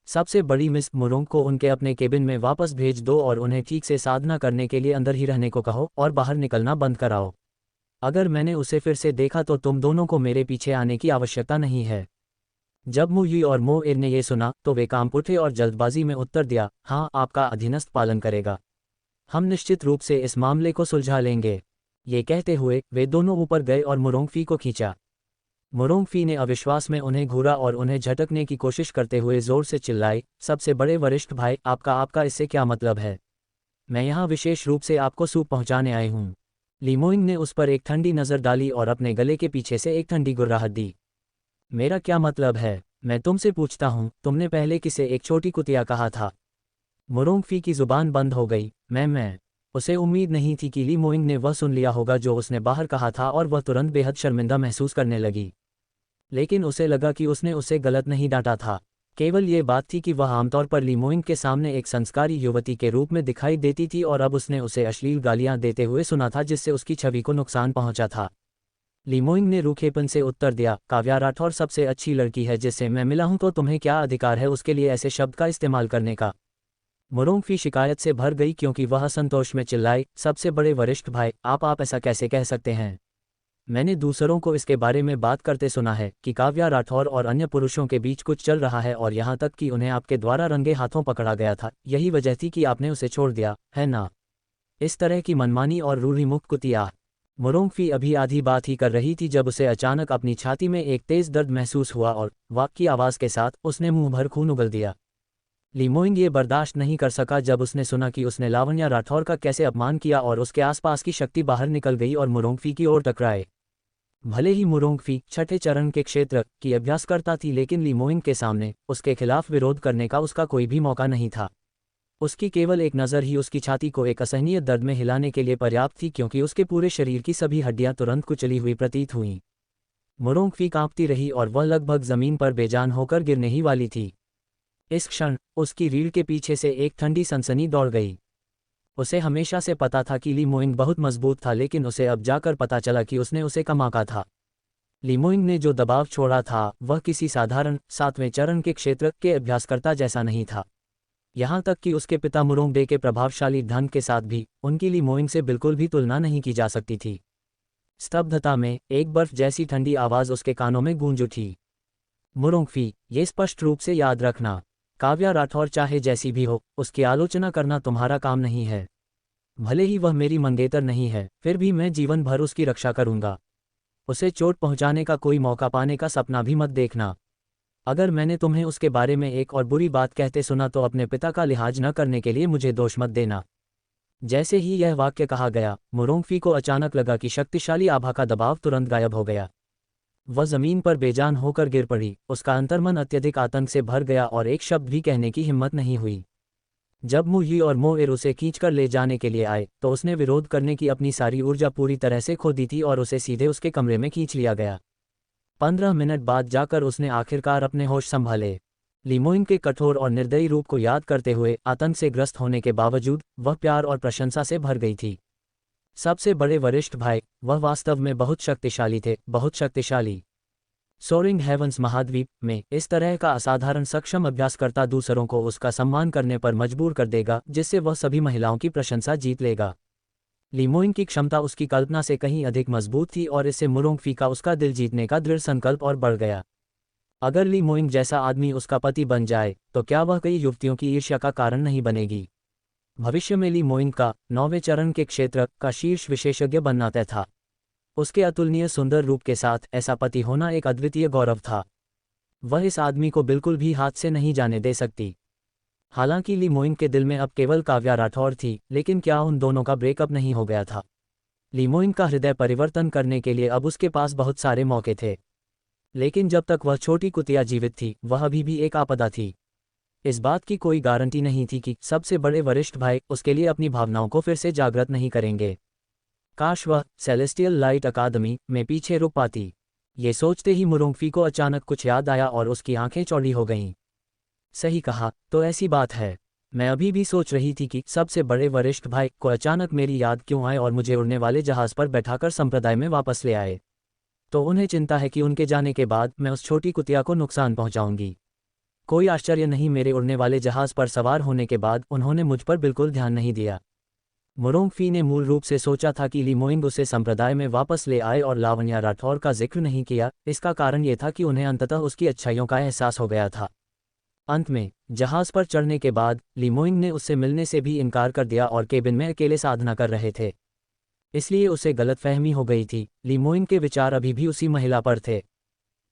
सबसे बड़ी मिस मुरोंग को उनके अपने केबिन में वापस भेज दो और उन्हें ठीक से साधना करने के लिए अंदर ही रहने को कहो और बाहर निकलना बंद कराओ। अगर मैंने उसे फिर से देखा तो तुम दोनों को मेरे पीछे आने की आवश्यकता नहीं है। जब मुई और मोएर ने यह सुना तो वे कांप उठे और जल्दबाजी में उत्तर दिया, हाँ, आपका अधीनस्थ पालन करेगा। हम निश्चित रूप से इस मामले को सुलझा लेंगे। ये कहते हुए वे दोनों ऊपर गए और मुरोंगफी को खींचा। मुरोंगफी ने अविश्वास में उन्हें घूरा और उन्हें झटकने की कोशिश करते हुए जोर से चिल्लाई, सबसे बड़े वरिष्ठ भाई, आपका इससे क्या मतलब है? मैं यहाँ विशेष रूप से आपको सूप पहुँचाने आई हूँ। लीमोइंग ने उस पर एक ठंडी नज़र डाली और अपने गले के पीछे से एक ठंडी गुर्राहट दी। मेरा क्या मतलब है? मैं तुमसे पूछता हूँ, तुमने पहले किसे एक छोटी कुतिया कहा था? मुरोंगफी की जुबान बंद हो गई। मैं उसे उम्मीद नहीं थी कि ली मोइंग ने वह सुन लिया होगा जो उसने बाहर कहा था और वह तुरंत बेहद शर्मिंदा महसूस करने लगी। लेकिन उसे लगा कि उसने उसे गलत नहीं डांटा था। केवल ये बात थी कि वह आमतौर पर ली मोइंग के सामने एक संस्कारी युवती के रूप में दिखाई देती थी और अब उसने उसे अश्लील गालियां देते हुए सुना था जिससे उसकी छवि को नुकसान पहुंचा था। ली मोइंग ने रूखेपन से उत्तर दिया, काव्या राठौर सबसे अच्छी लड़की है जिससे मैं मिला हूं, तो तुम्हें क्या अधिकार है उसके लिए ऐसे शब्द का इस्तेमाल करने का? मुरोंगफी शिकायत से भर गई क्योंकि वह असंतोष में चिल्लाई, सबसे बड़े वरिष्ठ भाई, आप ऐसा कैसे कह सकते हैं? मैंने दूसरों को इसके बारे में बात करते सुना है कि काव्या राठौर और अन्य पुरुषों के बीच कुछ चल रहा है और यहाँ तक कि उन्हें आपके द्वारा रंगे हाथों पकड़ा गया था। यही वजह थी कि आपने उसे छोड़ दिया, है ना? इस तरह की मनमानी और रूढ़िमुक्त कुतिया। मुरोंगफी अभी आधी बात ही कर रही थी जब उसे अचानक अपनी छाती में एक तेज दर्द महसूस हुआ और वाक की आवाज़ के साथ उसने मुंह भर खून उगल दिया। ली मोइंग ये बर्दाश्त नहीं कर सका जब उसने सुना कि उसने लावण्या राठौर का कैसे अपमान किया और उसके आसपास की शक्ति बाहर निकल गई और मुरोंगफी की ओर टकराए। भले ही मुरोंगफी छठे चरण के क्षेत्र की अभ्यासकर्ता थी, लेकिन ली मोइंग के सामने उसके खिलाफ विरोध करने का उसका कोई भी मौका नहीं था। उसकी केवल एक नज़र ही उसकी छाती को एक असहनीय दर्द में हिलाने के लिए पर्याप्त थी क्योंकि उसके पूरे शरीर की सभी हड्डियां तुरंत कुचली हुई प्रतीत हुईं। मुरोंगफी कांपती रही और वह लगभग जमीन पर बेजान होकर गिरने ही वाली थी। इस क्षण उसकी रीढ़ के पीछे से एक ठंडी सनसनी दौड़ गई। उसे हमेशा से पता था कि ली मोइंग बहुत मजबूत था, लेकिन उसे अब जाकर पता चला कि उसने उसे कमाका था। ली मोइंग ने जो दबाव छोड़ा था वह किसी साधारण 7वें चरण के क्षेत्र के अभ्यासकर्ता जैसा नहीं था। यहाँ तक कि उसके पिता मुरोंगबे के प्रभावशाली ढंग के साथ भी उनकी ली मोइंग से बिल्कुल भी तुलना नहीं की जा सकती थी। स्तब्धता में एक बर्फ जैसी ठंडी आवाज़ उसके कानों में गूंज उठी, मुरोंगफी, ये स्पष्ट रूप से याद रखना, काव्या राठौर चाहे जैसी भी हो, उसकी आलोचना करना तुम्हारा काम नहीं है। भले ही वह मेरी मंगेतर नहीं है, फिर भी मैं जीवन भर उसकी रक्षा करूंगा। उसे चोट पहुंचाने का कोई मौका पाने का सपना भी मत देखना। अगर मैंने तुम्हें उसके बारे में एक और बुरी बात कहते सुना तो अपने पिता का लिहाज न करने के लिए मुझे दोष मत देना। जैसे ही यह वाक्य कहा गया, मुरोंगफी को अचानक लगा कि शक्तिशाली आभा का दबाव तुरंत गायब हो गया। वह जमीन पर बेजान होकर गिर पड़ी, उसका अंतर्मन अत्यधिक आतंक से भर गया और एक शब्द भी कहने की हिम्मत नहीं हुई। जब मुई और मोएर उसे खींचकर ले जाने के लिए आए तो उसने विरोध करने की अपनी सारी ऊर्जा पूरी तरह से खो दी थी और उसे सीधे उसके कमरे में खींच लिया गया। 15 मिनट बाद जाकर उसने आखिरकार अपने होश संभाले। ली मोइंग के कठोर और निर्दयी रूप को याद करते हुए आतंक से ग्रस्त होने के बावजूद वह प्यार और प्रशंसा से भर गई थी। सबसे बड़े वरिष्ठ भाई, वह वास्तव में बहुत शक्तिशाली थे, बहुत शक्तिशाली। सोरिंग हेवंस महाद्वीप में इस तरह का असाधारण सक्षम अभ्यासकर्ता दूसरों को उसका सम्मान करने पर मजबूर कर देगा, जिससे वह सभी महिलाओं की प्रशंसा जीत लेगा। ली मोइंग की क्षमता उसकी कल्पना से कहीं अधिक मजबूत थी और इससे मुरोंगफी का उसका दिल जीतने का दृढ़ संकल्प और बढ़ गया। अगर ली मोइंग जैसा आदमी उसका पति बन जाए तो क्या वह कई युवतियों की ईर्ष्या का कारण नहीं बनेगी? भविष्य में ली मोइंग का 9वें चरण के क्षेत्र का शीर्ष विशेषज्ञ बनना तय था। उसके अतुलनीय सुंदर रूप के साथ ऐसा पति होना एक अद्वितीय गौरव था। वह इस आदमी को बिल्कुल भी हाथ से नहीं जाने दे सकती। हालांकि ली मोइंग के दिल में अब केवल काव्या राठौर थी, लेकिन क्या उन दोनों का ब्रेकअप नहीं हो गया था? ली मोइंग का हृदय परिवर्तन करने के लिए अब उसके पास बहुत सारे मौके थे, लेकिन जब तक वह छोटी कुतिया जीवित थी वह अभी भी एक आपदा थी। इस बात की कोई गारंटी नहीं थी कि सबसे बड़े वरिष्ठ भाई उसके लिए अपनी भावनाओं को फिर से जागृत नहीं करेंगे। काश वह सेलेस्टियल लाइट अकादमी में पीछे रुक पाती। ये सोचते ही मुरोंगफी को अचानक कुछ याद आया और उसकी आंखें चौड़ी हो गईं। सही कहा, तो ऐसी बात है। मैं अभी भी सोच रही थी कि सबसे बड़े वरिष्ठ भाई को अचानक मेरी याद क्यों आए और मुझे उड़ने वाले जहाज पर बैठाकर संप्रदाय में वापस ले आए। तो उन्हें चिंता है कि उनके जाने के बाद मैं उस छोटी कुतिया को नुकसान पहुंचाऊंगी। कोई आश्चर्य नहीं, मेरे उड़ने वाले जहाज पर सवार होने के बाद उन्होंने मुझ पर बिल्कुल ध्यान नहीं दिया। मुरोंगफी ने मूल रूप से सोचा था कि ली मोइंग उसे संप्रदाय में वापस ले आए और लावण्या राठौर का जिक्र नहीं किया। इसका कारण ये था कि उन्हें अंततः उसकी अच्छाइयों का एहसास हो गया था। अंत में जहाज पर चढ़ने के बाद ली मोइंग ने उससे मिलने से भी इनकार कर दिया और केबिन में अकेले साधना कर रहे थे, इसलिए उसे गलतफहमी हो गई थी। ली मोइंग के विचार अभी भी उसी महिला पर थे।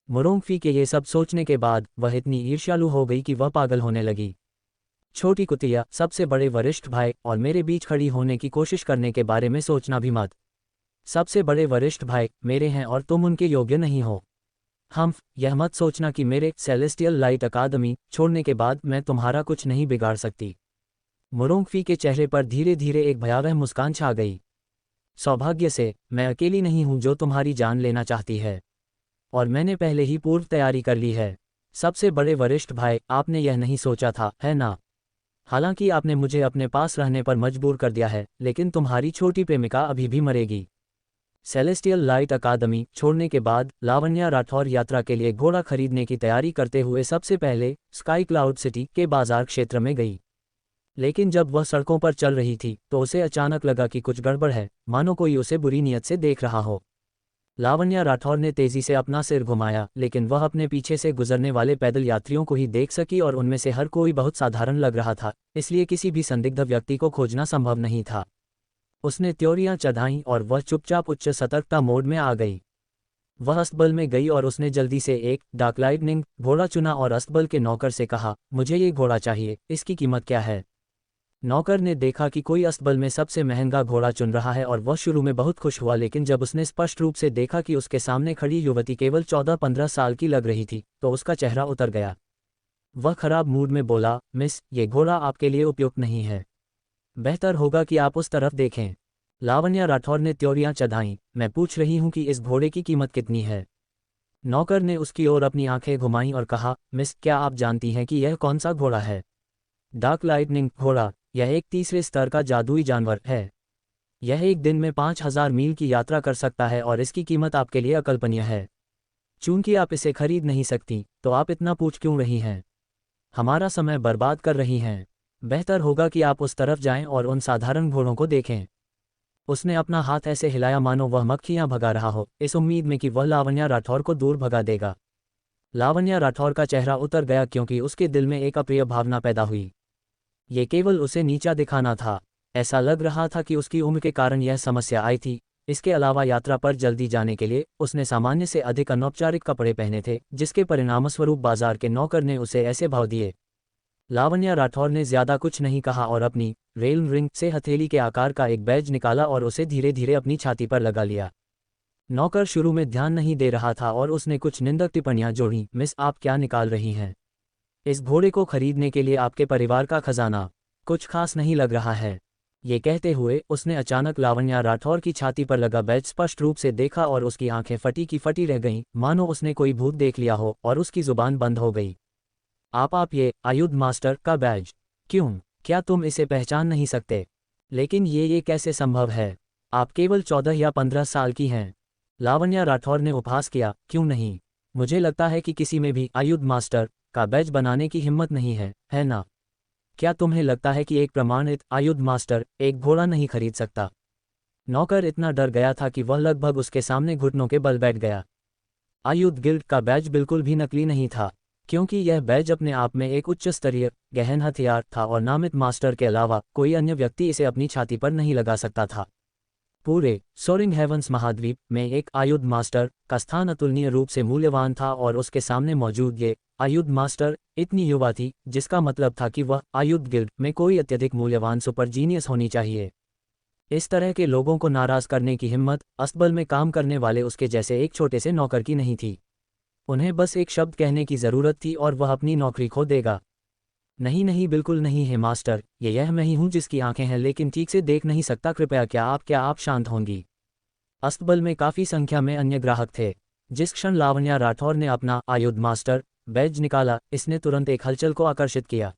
मुरोंगफी के ये सब सोचने के बाद वह इतनी ईर्ष्यालु हो गई कि वह पागल होने लगी। छोटी कुतिया, सबसे बड़े वरिष्ठ भाई और मेरे बीच खड़ी होने की कोशिश करने के बारे में सोचना भी मत। सबसे बड़े वरिष्ठ भाई मेरे हैं और तुम उनके योग्य नहीं हो। यह मत सोचना कि मेरे सेलेस्टियल लाइट अकादमी छोड़ने के बाद मैं तुम्हारा कुछ नहीं बिगाड़ सकती। मुरोंगफी के चेहरे पर धीरे धीरे एक भयावह मुस्कान छा गई। सौभाग्य से मैं अकेली नहीं हूं जो तुम्हारी जान लेना चाहती है, और मैंने पहले ही पूर्व तैयारी कर ली है। सबसे बड़े वरिष्ठ भाई, आपने यह नहीं सोचा था, है ना? हालांकि आपने मुझे अपने पास रहने पर मजबूर कर दिया है, लेकिन तुम्हारी छोटी प्रेमिका अभी भी मरेगी। सेलेस्टियल लाइट अकादमी छोड़ने के बाद लावण्या राठौर यात्रा के लिए घोड़ा खरीदने की तैयारी करते हुए सबसे पहले स्काई क्लाउड सिटी के बाजार क्षेत्र में गई। लेकिन जब वह सड़कों पर चल रही थी तो उसे अचानक लगा कि कुछ गड़बड़ है, मानो कोई उसे बुरी नीयत से देख रहा हो। लावण्या राठौर ने तेजी से अपना सिर घुमाया, लेकिन वह अपने पीछे से गुजरने वाले पैदल यात्रियों को ही देख सकी और उनमें से हर कोई बहुत साधारण लग रहा था, इसलिए किसी भी संदिग्ध व्यक्ति को खोजना संभव नहीं था। उसने त्योरियां चढ़ाईं और वह चुपचाप उच्च सतर्कता मोड में आ गई। वह अस्तबल में गई और उसने जल्दी से एक डार्क लाइटनिंग घोड़ा चुना और अस्तबल के नौकर से कहा, मुझे ये घोड़ा चाहिए, इसकी कीमत क्या है? नौकर ने देखा कि कोई अस्तबल में सबसे महंगा घोड़ा चुन रहा है और वह शुरू में बहुत खुश हुआ, लेकिन जब उसने स्पष्ट रूप से देखा कि उसके सामने खड़ी युवती केवल 14-15 साल की लग रही थी तो उसका चेहरा उतर गया। वह खराब मूड में बोला, मिस, ये घोड़ा आपके लिए उपयुक्त नहीं है। बेहतर होगा कि आप उस तरफ देखें। लावण्या राठौर ने त्योरियां चढ़ाईं, मैं पूछ रही हूं कि इस घोड़े की कीमत कितनी है? नौकर ने उसकी ओर अपनी आंखें घुमाईं और कहा, मिस, क्या आप जानती हैं कि यह कौन सा घोड़ा है? डार्क लाइटनिंग घोड़ा। यह एक तीसरे स्तर का जादुई जानवर है। यह एक दिन में 5000 मील की यात्रा कर सकता है और इसकी कीमत आपके लिए अकल्पनीय है। चूंकि आप इसे खरीद नहीं सकती, तो आप इतना पूछ क्यों रही हैं? हमारा समय बर्बाद कर रही हैं। बेहतर होगा कि आप उस तरफ जाएं और उन साधारण घोड़ों को देखें। उसने अपना हाथ ऐसे हिलाया मानो वह मक्खियां भगा रहा हो, इस उम्मीद में कि वह लावण्या राठौर को दूर भगा देगा। लावण्या राठौर का चेहरा उतर गया क्योंकि उसके दिल में एक अप्रिय भावना पैदा हुई। ये केवल उसे नीचा दिखाना था। ऐसा लग रहा था कि उसकी उम्र के कारण यह समस्या आई थी। इसके अलावा यात्रा पर जल्दी जाने के लिए उसने सामान्य से अधिक अनौपचारिक कपड़े पहने थे, जिसके परिणामस्वरूप बाजार के नौकर ने उसे ऐसे भाव दिए। लावण्या राठौर ने ज्यादा कुछ नहीं कहा और अपनी रेल रिंग से हथेली के आकार का एक बैज निकाला और उसे धीरे धीरे अपनी छाती पर लगा लिया। नौकर शुरू में ध्यान नहीं दे रहा था और उसने कुछ निंदक टिप्पणियां जोड़ी, मिस, आप क्या निकाल रही हैं? इस घोड़े को खरीदने के लिए आपके परिवार का खजाना कुछ खास नहीं लग रहा है। ये कहते हुए उसने अचानक लावण्या राठौर की छाती पर लगा बैज स्पष्ट रूप से देखा और उसकी आंखें फटी की फटी रह गईं, मानो उसने कोई भूत देख लिया हो, और उसकी जुबान बंद हो गई। आप ये आयुध मास्टर का बैज? क्यों, क्या तुम इसे पहचान नहीं सकते? लेकिन ये कैसे संभव है? आप केवल 14 या 15 साल की हैं। लावण्या राठौर ने उपहास किया, क्यों नहीं? मुझे लगता है कि किसी में भी आयुध मास्टर का बैज बनाने की हिम्मत नहीं है ना? क्या तुम्हें लगता है कि एक प्रमाणित आयुध मास्टर एक घोड़ा नहीं खरीद सकता? नौकर इतना डर गया था कि वह लगभग उसके सामने घुटनों के बल बैठ गया। आयुध गिल्ड का बैज बिल्कुल भी नकली नहीं था, क्योंकि यह बैज अपने आप में एक उच्च स्तरीय गहन हथियार था और नामित मास्टर के अलावा कोई अन्य व्यक्ति इसे अपनी छाती पर नहीं लगा सकता था। पूरे सोरिंग हेवंस महाद्वीप में एक आयुध मास्टर का स्थान अतुलनीय रूप से मूल्यवान था और उसके सामने मौजूद ये आयुध मास्टर इतनी युवा थी, जिसका मतलब था कि वह आयुध गिल्ड में कोई अत्यधिक मूल्यवान सुपर जीनियस होनी चाहिए। इस तरह के लोगों को नाराज करने की हिम्मत अस्तबल में काम करने वाले उसके जैसे एक छोटे से नौकर की नहीं थी। उन्हें बस एक शब्द कहने की जरूरत थी और वह अपनी नौकरी खो देगा। नहीं नहीं, बिल्कुल नहीं है मास्टर, यह मैं ही हूँ जिसकी आंखें हैं लेकिन ठीक से देख नहीं सकता। कृपया क्या आप शांत होंगी। अस्तबल में काफ़ी संख्या में अन्य ग्राहक थे। जिस क्षण लावण्या राठौर ने अपना आयुध मास्टर बैज निकाला, इसने तुरंत एक हलचल को आकर्षित किया।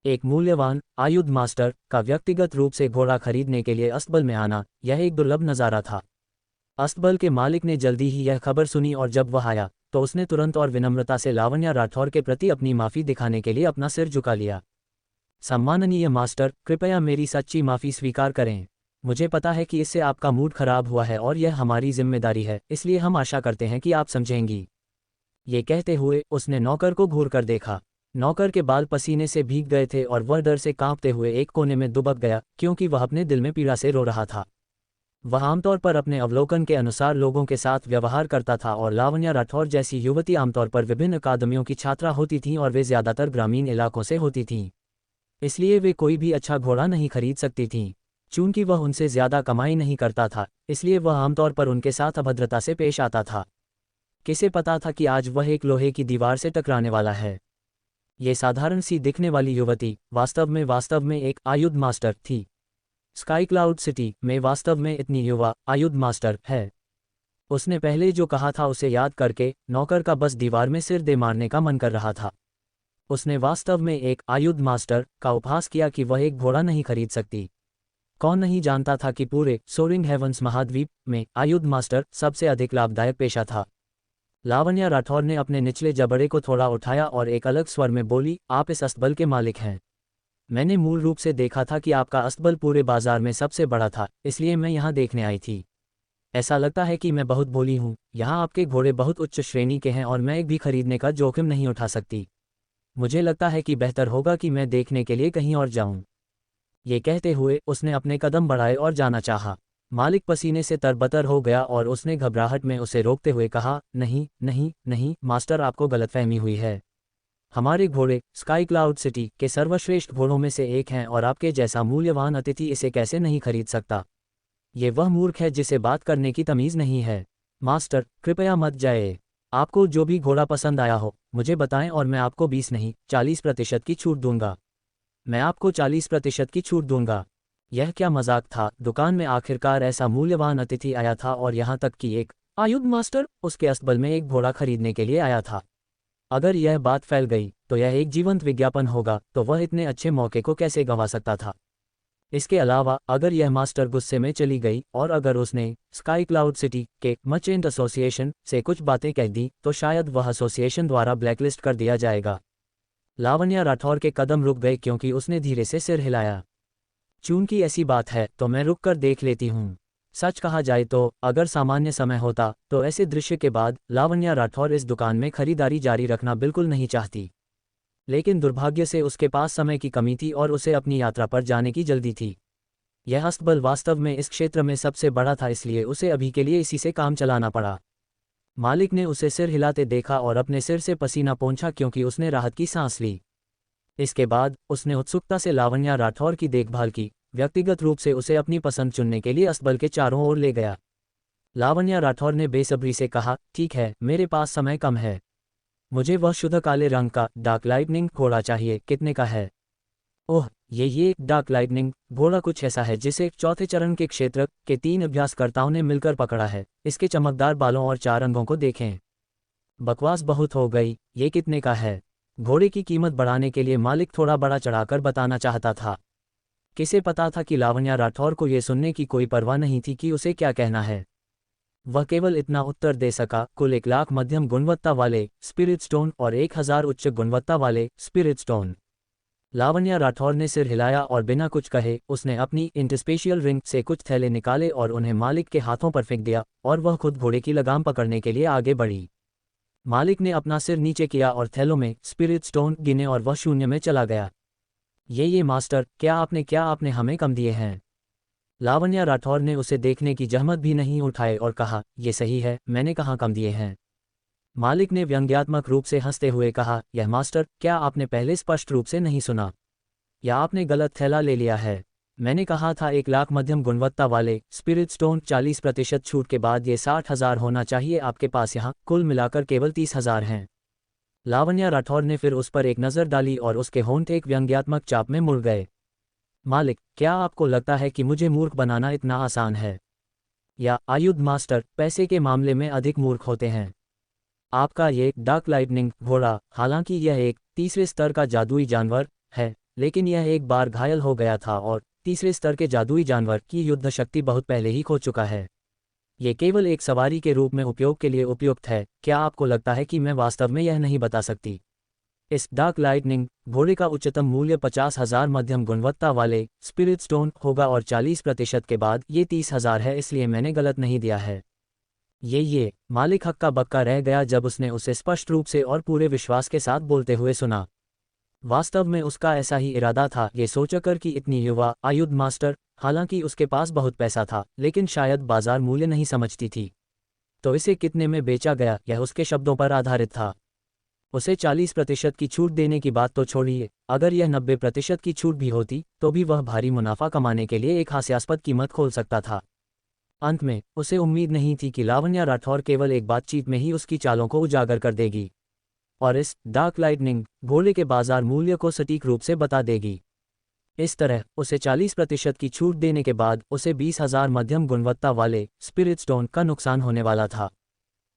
एक मूल्यवान आयुध मास्टर का व्यक्तिगत रूप से घोड़ा खरीदने के लिए अस्तबल में आना, यह एक दुर्लभ नज़ारा था। अस्तबल के मालिक ने जल्दी ही यह खबर सुनी और जब वह आया तो उसने तुरंत और विनम्रता से लावण्या राठौर के प्रति अपनी माफ़ी दिखाने के लिए अपना सिर झुका लिया। सम्माननीय मास्टर, कृपया मेरी सच्ची माफ़ी स्वीकार करें। मुझे पता है कि इससे आपका मूड खराब हुआ है और यह हमारी जिम्मेदारी है, इसलिए हम आशा करते हैं कि आप समझेंगी। ये कहते हुए उसने नौकर को घूर कर देखा। नौकर के बाल पसीने से भीग गए थे और वह डर से कांपते हुए एक कोने में दुबक गया, क्योंकि वह अपने दिल में पीड़ा से रो रहा था। वह आमतौर पर अपने अवलोकन के अनुसार लोगों के साथ व्यवहार करता था और लावण्या राठौर जैसी युवती आमतौर पर विभिन्न अकादमियों की छात्रा होती थीं और वे ज़्यादातर ग्रामीण इलाकों से होती थीं। इसलिए वे कोई भी अच्छा घोड़ा नहीं खरीद सकती थीं। चूंकि वह उनसे ज़्यादा कमाई नहीं करता था, इसलिए वह आमतौर पर उनके साथ अभद्रता से पेश आता था। किसे पता था कि आज वह एक लोहे की दीवार से टकराने वाला है। ये साधारण सी दिखने वाली युवती वास्तव में एक आयुध मास्टर थी। स्काई क्लाउड सिटी में वास्तव में इतनी युवा आयुध मास्टर है। उसने पहले जो कहा था उसे याद करके नौकर का बस दीवार में सिर दे मारने का मन कर रहा था। उसने वास्तव में एक आयुध मास्टर का उपहास किया कि वह एक घोड़ा नहीं खरीद सकती। कौन नहीं जानता था कि पूरे सोरिंग हेवंस महाद्वीप में आयुध मास्टर सबसे अधिक लाभदायक पेशा था। लावण्या राठौर ने अपने निचले जबड़े को थोड़ा उठाया और एक अलग स्वर में बोली, आप इस अस्तबल के मालिक हैं। मैंने मूल रूप से देखा था कि आपका अस्तबल पूरे बाजार में सबसे बड़ा था, इसलिए मैं यहाँ देखने आई थी। ऐसा लगता है कि मैं बहुत भोली हूँ। यहाँ आपके घोड़े बहुत उच्च श्रेणी के हैं और मैं एक भी खरीदने का जोखिम नहीं उठा सकती। मुझे लगता है कि बेहतर होगा कि मैं देखने के लिए कहीं और जाऊँ। ये कहते हुए उसने अपने कदम बढ़ाए और जाना चाहा। मालिक पसीने से तरबतर हो गया और उसने घबराहट में उसे रोकते हुए कहा, नहीं नहीं नहीं मास्टर, आपको गलतफहमी हुई है। हमारे घोड़े स्काई क्लाउड सिटी के सर्वश्रेष्ठ घोड़ों में से एक हैं और आपके जैसा मूल्यवान अतिथि इसे कैसे नहीं खरीद सकता। ये वह मूर्ख है जिसे बात करने की तमीज़ नहीं है। मास्टर, कृपया मत जाए। आपको जो भी घोड़ा पसंद आया हो मुझे बताएं और मैं आपको 20 नहीं 40% की छूट दूंगा। मैं आपको 40% की छूट दूंगा। यह क्या मजाक था। दुकान में आखिरकार ऐसा मूल्यवान अतिथि आया था और यहाँ तक कि एक आयुध मास्टर उसके अस्तबल में एक घोड़ा खरीदने के लिए आया था। अगर यह बात फैल गई तो यह एक जीवंत विज्ञापन होगा, तो वह इतने अच्छे मौके को कैसे गंवा सकता था। इसके अलावा अगर यह मास्टर गुस्से में चली गई और अगर उसने स्काई क्लाउड सिटी के मर्चेंट एसोसिएशन से कुछ बातें कह दी तो शायद वह एसोसिएशन द्वारा ब्लैकलिस्ट कर दिया जाएगा। लावण्या राठौर के कदम रुक गए क्योंकि उसने धीरे से सिर हिलाया। चूंकि ऐसी बात है तो मैं रुक कर देख लेती हूँ। सच कहा जाए तो अगर सामान्य समय होता तो ऐसे दृश्य के बाद लावण्या राठौर इस दुकान में खरीदारी जारी रखना बिल्कुल नहीं चाहती। लेकिन दुर्भाग्य से उसके पास समय की कमी थी और उसे अपनी यात्रा पर जाने की जल्दी थी। यह अस्तबल वास्तव में इस क्षेत्र में सबसे बड़ा था, इसलिए उसे अभी के लिए इसी से काम चलाना पड़ा। मालिक ने उसे सिर हिलाते देखा और अपने सिर से पसीना पोंछा क्योंकि उसने राहत की सांस ली। इसके बाद उसने उत्सुकता से लावण्या राठौर की देखभाल की, व्यक्तिगत रूप से उसे अपनी पसंद चुनने के लिए अस्तबल के चारों ओर ले गया। लावण्या राठौर ने बेसब्री से कहा, ठीक है, मेरे पास समय कम है। मुझे वह शुद्ध काले रंग का डार्क लाइटनिंग घोड़ा चाहिए। कितने का है? ओह, ये एक डार्क लाइटनिंग घोड़ा कुछ ऐसा है जिसे चौथे चरण के क्षेत्र के 3 अभ्यासकर्ताओं ने मिलकर पकड़ा है। इसके चमकदार बालों और 4 अंगों को देखें। बकवास बहुत हो गई। ये कितने का है? घोड़े की कीमत बढ़ाने के लिए मालिक थोड़ा बड़ा चढ़ाकर बताना चाहता था। किसे पता था कि लावण्या राठौर को यह सुनने की कोई परवाह नहीं थी कि उसे क्या कहना है। वह केवल इतना उत्तर दे सका, कुल 1 लाख मध्यम गुणवत्ता वाले स्पिरिट स्टोन और 1000 उच्च गुणवत्ता वाले स्पिरिट स्टोन। लावण्या राठौर ने सिर हिलाया और बिना कुछ कहे उसने अपनी इंटरस्पेशियल रिंग से कुछ थैले निकाले और उन्हें मालिक के हाथों पर फेंक दिया और वह खुद घोड़े की लगाम पकड़ने के लिए आगे बढ़ी। मालिक ने अपना सिर नीचे किया और थैलों में स्पिरिट स्टोन गिने और वह शून्य में चला गया। ये मास्टर, क्या आपने हमें कम दिए हैं? लावण्या राठौर ने उसे देखने की जहमत भी नहीं उठाई और कहा, ये सही है, मैंने कहाँ कम दिए हैं। मालिक ने व्यंग्यात्मक रूप से हंसते हुए कहा, यह मास्टर, क्या आपने पहले स्पष्ट रूप से नहीं सुना? या आपने गलत थैला ले लिया है? मैंने कहा था 1 लाख मध्यम गुणवत्ता वाले स्पिरिट स्टोन 40% छूट के बाद ये 60,000 होना चाहिए। आपके पास यहाँ कुल मिलाकर केवल 30,000 हैं। लावण्या राठौर ने फिर उस पर एक नज़र डाली और उसके होंठ एक व्यंग्यात्मक चाप में मुड़ गए। मालिक, क्या आपको लगता है कि मुझे मूर्ख बनाना इतना आसान है? या आयुध मास्टर पैसे के मामले में अधिक मूर्ख होते हैं? आपका ये डार्क लाइटनिंग घोड़ा, हालांकि यह एक तीसरे स्तर का जादुई जानवर है, लेकिन यह एक बार घायल हो गया था और तीसरे स्तर के जादुई जानवर की युद्ध शक्ति बहुत पहले ही खो चुका है। ये केवल एक सवारी के रूप में उपयोग के लिए उपयुक्त है। क्या आपको लगता है कि मैं वास्तव में यह नहीं बता सकती? इस डार्क लाइटनिंग घोड़े का उच्चतम मूल्य 50,000 मध्यम गुणवत्ता वाले स्पिरिट स्टोन होगा और 40% के बाद ये 30,000 है, इसलिए मैंने गलत नहीं दिया है। ये मालिक हक्का बक्का रह गया जब उसने उसे स्पष्ट रूप से और पूरे विश्वास के साथ बोलते हुए सुना। वास्तव में उसका ऐसा ही इरादा था, ये सोचकर कि इतनी युवा आयुध मास्टर, हालांकि उसके पास बहुत पैसा था, लेकिन शायद बाजार मूल्य नहीं समझती थी। तो इसे कितने में बेचा गया, यह उसके शब्दों पर आधारित था। उसे 40% की छूट देने की बात तो छोड़िए, अगर यह 90% की छूट भी होती तो भी वह भारी मुनाफा कमाने के लिए एक हास्यास्पद कीमत खोल सकता था। अंत में उसे उम्मीद नहीं थी कि लावण्या राठौर केवल एक बातचीत में ही उसकी चालों को उजागर कर देगी और इस डार्क लाइटनिंग घोड़े के बाजार मूल्य को सटीक रूप से बता देगी। इस तरह उसे 40% की छूट देने के बाद उसे 20,000 मध्यम गुणवत्ता वाले स्पिरिट स्टोन का नुकसान होने वाला था।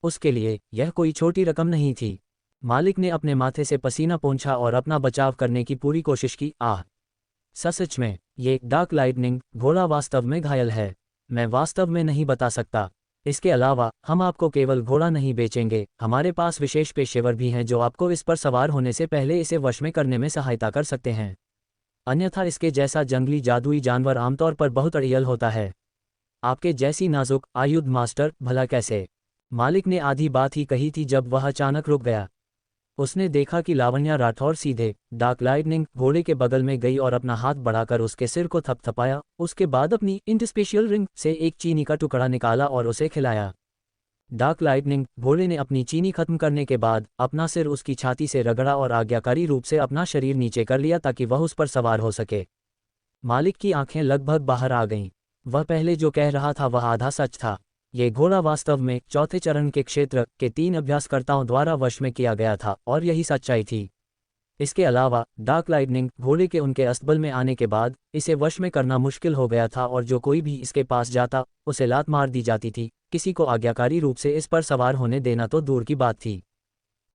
उसके लिए यह कोई छोटी रकम नहीं थी। मालिक ने अपने माथे से पसीना पोंछा और अपना बचाव करने की पूरी कोशिश की। सच में ये डार्क लाइटनिंग घोड़ा वास्तव में घायल है। मैं वास्तव में नहीं बता सकता। इसके अलावा हम आपको केवल घोड़ा नहीं बेचेंगे, हमारे पास विशेष पेशेवर भी हैं जो आपको इस पर सवार होने से पहले इसे वश में करने में सहायता कर सकते हैं। अन्यथा इसके जैसा जंगली जादुई जानवर आमतौर पर बहुत अड़ियल होता है। आपके जैसी नाजुक आयुध मास्टर, भला कैसे? मालिक ने आधी बात ही कही थी जब वह अचानक रुक गया। उसने देखा कि लावण्या राठौर सीधे डार्क लाइटनिंग घोड़े के बगल में गई और अपना हाथ बढ़ाकर उसके सिर को थपथपाया। उसके बाद अपनी इंडस्पेशियल रिंग से एक चीनी का टुकड़ा निकाला और उसे खिलाया। डार्क लाइटनिंग घोड़े ने अपनी चीनी खत्म करने के बाद अपना सिर उसकी छाती से रगड़ा और आज्ञाकारी रूप से अपना शरीर नीचे कर लिया ताकि वह उस पर सवार हो सके। मालिक की आंखें लगभग बाहर आ गईं। वह पहले जो कह रहा था वह आधा सच था। ये घोड़ा वास्तव में चौथे चरण के क्षेत्र के 3 अभ्यासकर्ताओं द्वारा वश में किया गया था और यही सच्चाई थी। इसके अलावा डार्क लाइटनिंग घोड़े के उनके अस्तबल में आने के बाद इसे वश में करना मुश्किल हो गया था और जो कोई भी इसके पास जाता उसे लात मार दी जाती थी। किसी को आज्ञाकारी रूप से इस पर सवार होने देना तो दूर की बात थी।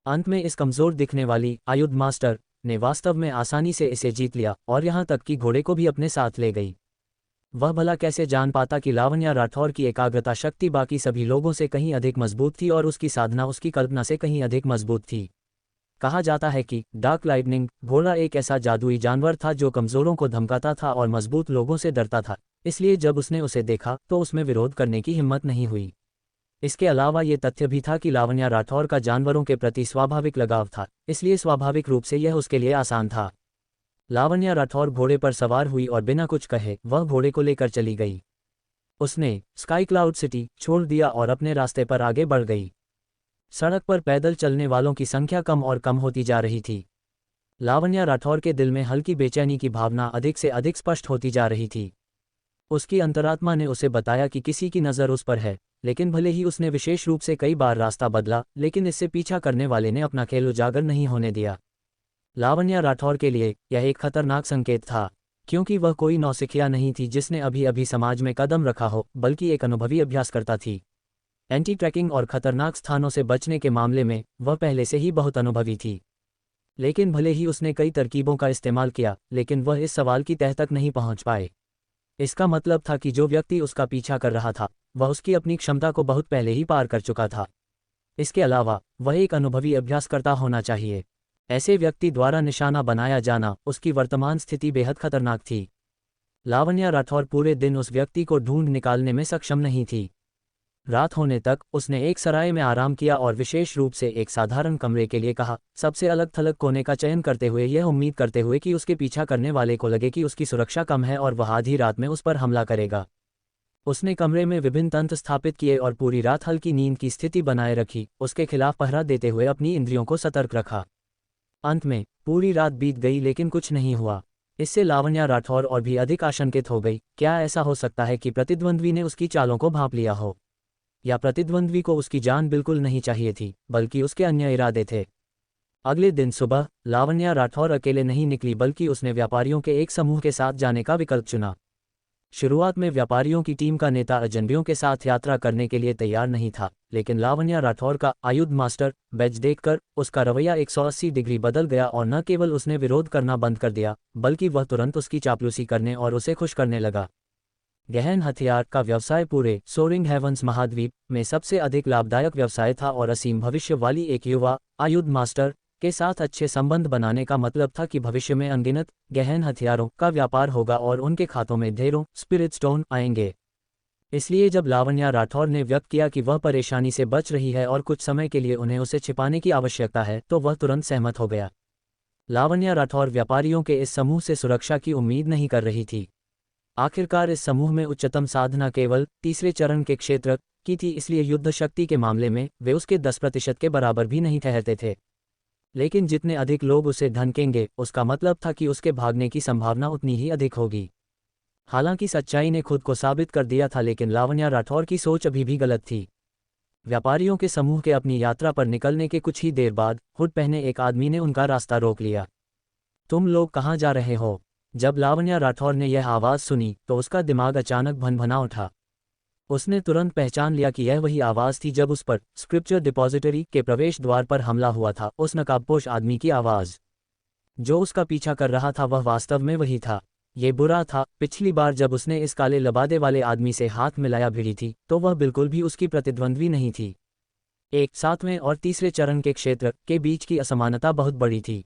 अंत में इस कमज़ोर दिखने वाली आयुध मास्टर ने वास्तव में आसानी से इसे जीत लिया और यहाँ तक कि घोड़े को भी अपने साथ ले गई। वह भला कैसे जान पाता कि लावण्या राठौर की एकाग्रता शक्ति बाकी सभी लोगों से कहीं अधिक मजबूत थी और उसकी साधना उसकी कल्पना से कहीं अधिक मजबूत थी। कहा जाता है कि डार्क लाइटनिंग घोड़ा एक ऐसा जादुई जानवर था जो कमज़ोरों को धमकाता था और मजबूत लोगों से डरता था, इसलिए जब उसने उसे देखा तो उसमें विरोध करने की हिम्मत नहीं हुई। इसके अलावा ये तथ्य भी था कि लावण्या राठौर का जानवरों के प्रति स्वाभाविक लगाव था, इसलिए स्वाभाविक रूप से यह उसके लिए आसान था। लावण्या राठौर घोड़े पर सवार हुई और बिना कुछ कहे वह घोड़े को लेकर चली गई। उसने स्काई क्लाउड सिटी छोड़ दिया और अपने रास्ते पर आगे बढ़ गई। सड़क पर पैदल चलने वालों की संख्या कम और कम होती जा रही थी। लावण्या राठौर के दिल में हल्की बेचैनी की भावना अधिक से अधिक स्पष्ट होती जा रही थी। उसकी अंतरात्मा ने उसे बताया कि किसी की नज़र उस पर है, लेकिन भले ही उसने विशेष रूप से कई बार रास्ता बदला, लेकिन इससे पीछा करने वाले ने अपना खेल उजागर नहीं होने दिया। लावण्या राठौर के लिए यह एक खतरनाक संकेत था, क्योंकि वह कोई नौसिखिया नहीं थी जिसने अभी अभी समाज में कदम रखा हो, बल्कि एक अनुभवी अभ्यासकर्ता थी। एंटी ट्रैकिंग और खतरनाक स्थानों से बचने के मामले में वह पहले से ही बहुत अनुभवी थी। लेकिन भले ही उसने कई तरकीबों का इस्तेमाल किया, लेकिन वह इस सवाल की तह तक नहीं पहुंच पाए। इसका मतलब था कि जो व्यक्ति उसका पीछा कर रहा था वह उसकी अपनी क्षमता को बहुत पहले ही पार कर चुका था। इसके अलावा वह एक अनुभवी अभ्यासकर्ता होना चाहिए। ऐसे व्यक्ति द्वारा निशाना बनाया जाना उसकी वर्तमान स्थिति बेहद खतरनाक थी। लावण्या राठौर पूरे दिन उस व्यक्ति को ढूंढ निकालने में सक्षम नहीं थी। रात होने तक उसने एक सराय में आराम किया और विशेष रूप से एक साधारण कमरे के लिए कहा, सबसे अलग थलग कोने का चयन करते हुए, यह उम्मीद करते हुए कि उसके पीछा करने वाले को लगे कि उसकी सुरक्षा कम है और वह आधी रात में उस पर हमला करेगा। उसने कमरे में विभिन्न तंत्र स्थापित किए और पूरी रात हल्की नींद की स्थिति बनाए रखी, उसके खिलाफ पहरा देते हुए अपनी इंद्रियों को सतर्क रखा। अंत में पूरी रात बीत गई लेकिन कुछ नहीं हुआ। इससे लावण्या राठौर और भी अधिक आशंकित हो गई। क्या ऐसा हो सकता है कि प्रतिद्वंद्वी ने उसकी चालों को भांप लिया हो, या प्रतिद्वंद्वी को उसकी जान बिल्कुल नहीं चाहिए थी, बल्कि उसके अन्य इरादे थे। अगले दिन सुबह लावण्या राठौर अकेले नहीं निकली, बल्कि उसने व्यापारियों के एक समूह के साथ जाने का विकल्प चुना। शुरुआत में व्यापारियों की टीम का नेता अजनबियों के साथ यात्रा करने के लिए तैयार नहीं था, लेकिन लावण्या राठौर का आयुध मास्टर बैज देखकर उसका रवैया 180 डिग्री बदल गया और न केवल उसने विरोध करना बंद कर दिया, बल्कि वह तुरंत उसकी चापलूसी करने और उसे खुश करने लगा। गहन हथियार का व्यवसाय पूरे सोरिंग हेवंस महाद्वीप में सबसे अधिक लाभदायक व्यवसाय था और असीम भविष्य वाली एक युवा आयुध मास्टर के साथ अच्छे संबंध बनाने का मतलब था कि भविष्य में अनगिनत गहन हथियारों का व्यापार होगा और उनके खातों में ढेरों स्पिरिट स्टोन आएंगे। इसलिए जब लावण्या राठौर ने व्यक्त किया कि वह परेशानी से बच रही है और कुछ समय के लिए उन्हें उसे छिपाने की आवश्यकता है, तो वह तुरंत सहमत हो गया। लावण्या राठौर व्यापारियों के इस समूह से सुरक्षा की उम्मीद नहीं कर रही थी। आखिरकार इस समूह में उच्चतम साधना केवल तीसरे चरण के क्षेत्र की थी, इसलिए युद्ध शक्ति के मामले में वे उसके 10% के बराबर भी नहीं ठहरते थे। लेकिन जितने अधिक लोग उसे ढकेंगे, उसका मतलब था कि उसके भागने की संभावना उतनी ही अधिक होगी। हालांकि सच्चाई ने खुद को साबित कर दिया था, लेकिन लावण्या राठौर की सोच अभी भी गलत थी। व्यापारियों के समूह के अपनी यात्रा पर निकलने के कुछ ही देर बाद हुड पहने एक आदमी ने उनका रास्ता रोक लिया। तुम लोग कहाँ जा रहे हो? जब लावण्या राठौर ने यह आवाज़ सुनी तो उसका दिमाग अचानक भनभना उठा। उसने तुरंत पहचान लिया कि यह वही आवाज़ थी जब उस पर स्क्रिप्चर डिपॉजिटरी के प्रवेश द्वार पर हमला हुआ था। उस नकाबपोश आदमी की आवाज़ जो उसका पीछा कर रहा था, वह वास्तव में वही था। ये बुरा था, पिछली बार जब उसने इस काले लबादे वाले आदमी से हाथ मिलाया भिड़ी थी, तो वह बिल्कुल भी उसकी प्रतिद्वंद्वी नहीं थी। एक 7वें और तीसरे चरण के क्षेत्र के बीच की असमानता बहुत बड़ी थी।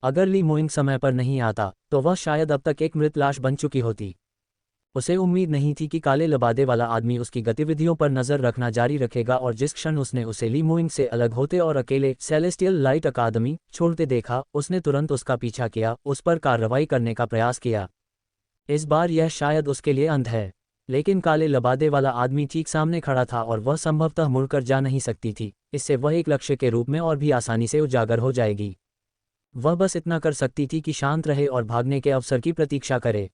अगर ली मोइंग समय पर नहीं आता तो वह शायद अब तक एक मृत लाश बन चुकी होती। उसे उम्मीद नहीं थी कि काले लबादे वाला आदमी उसकी गतिविधियों पर नज़र रखना जारी रखेगा, और जिस क्षण उसने उसे ली मोइंग से अलग होते और अकेले सेलेस्टियल लाइट अकादमी छोड़ते देखा, उसने तुरंत उसका पीछा किया, उस पर कार्रवाई करने का प्रयास किया। इस बार यह शायद उसके लिए अंत है, लेकिन काले लबादे वाला आदमी ठीक सामने खड़ा था और वह संभवतः मुड़कर जा नहीं सकती थी। इससे वह एक लक्ष्य के रूप में और भी आसानी से उजागर हो जाएगी। वह बस इतना कर सकती थी कि शांत रहे और भागने के अवसर की प्रतीक्षा करे।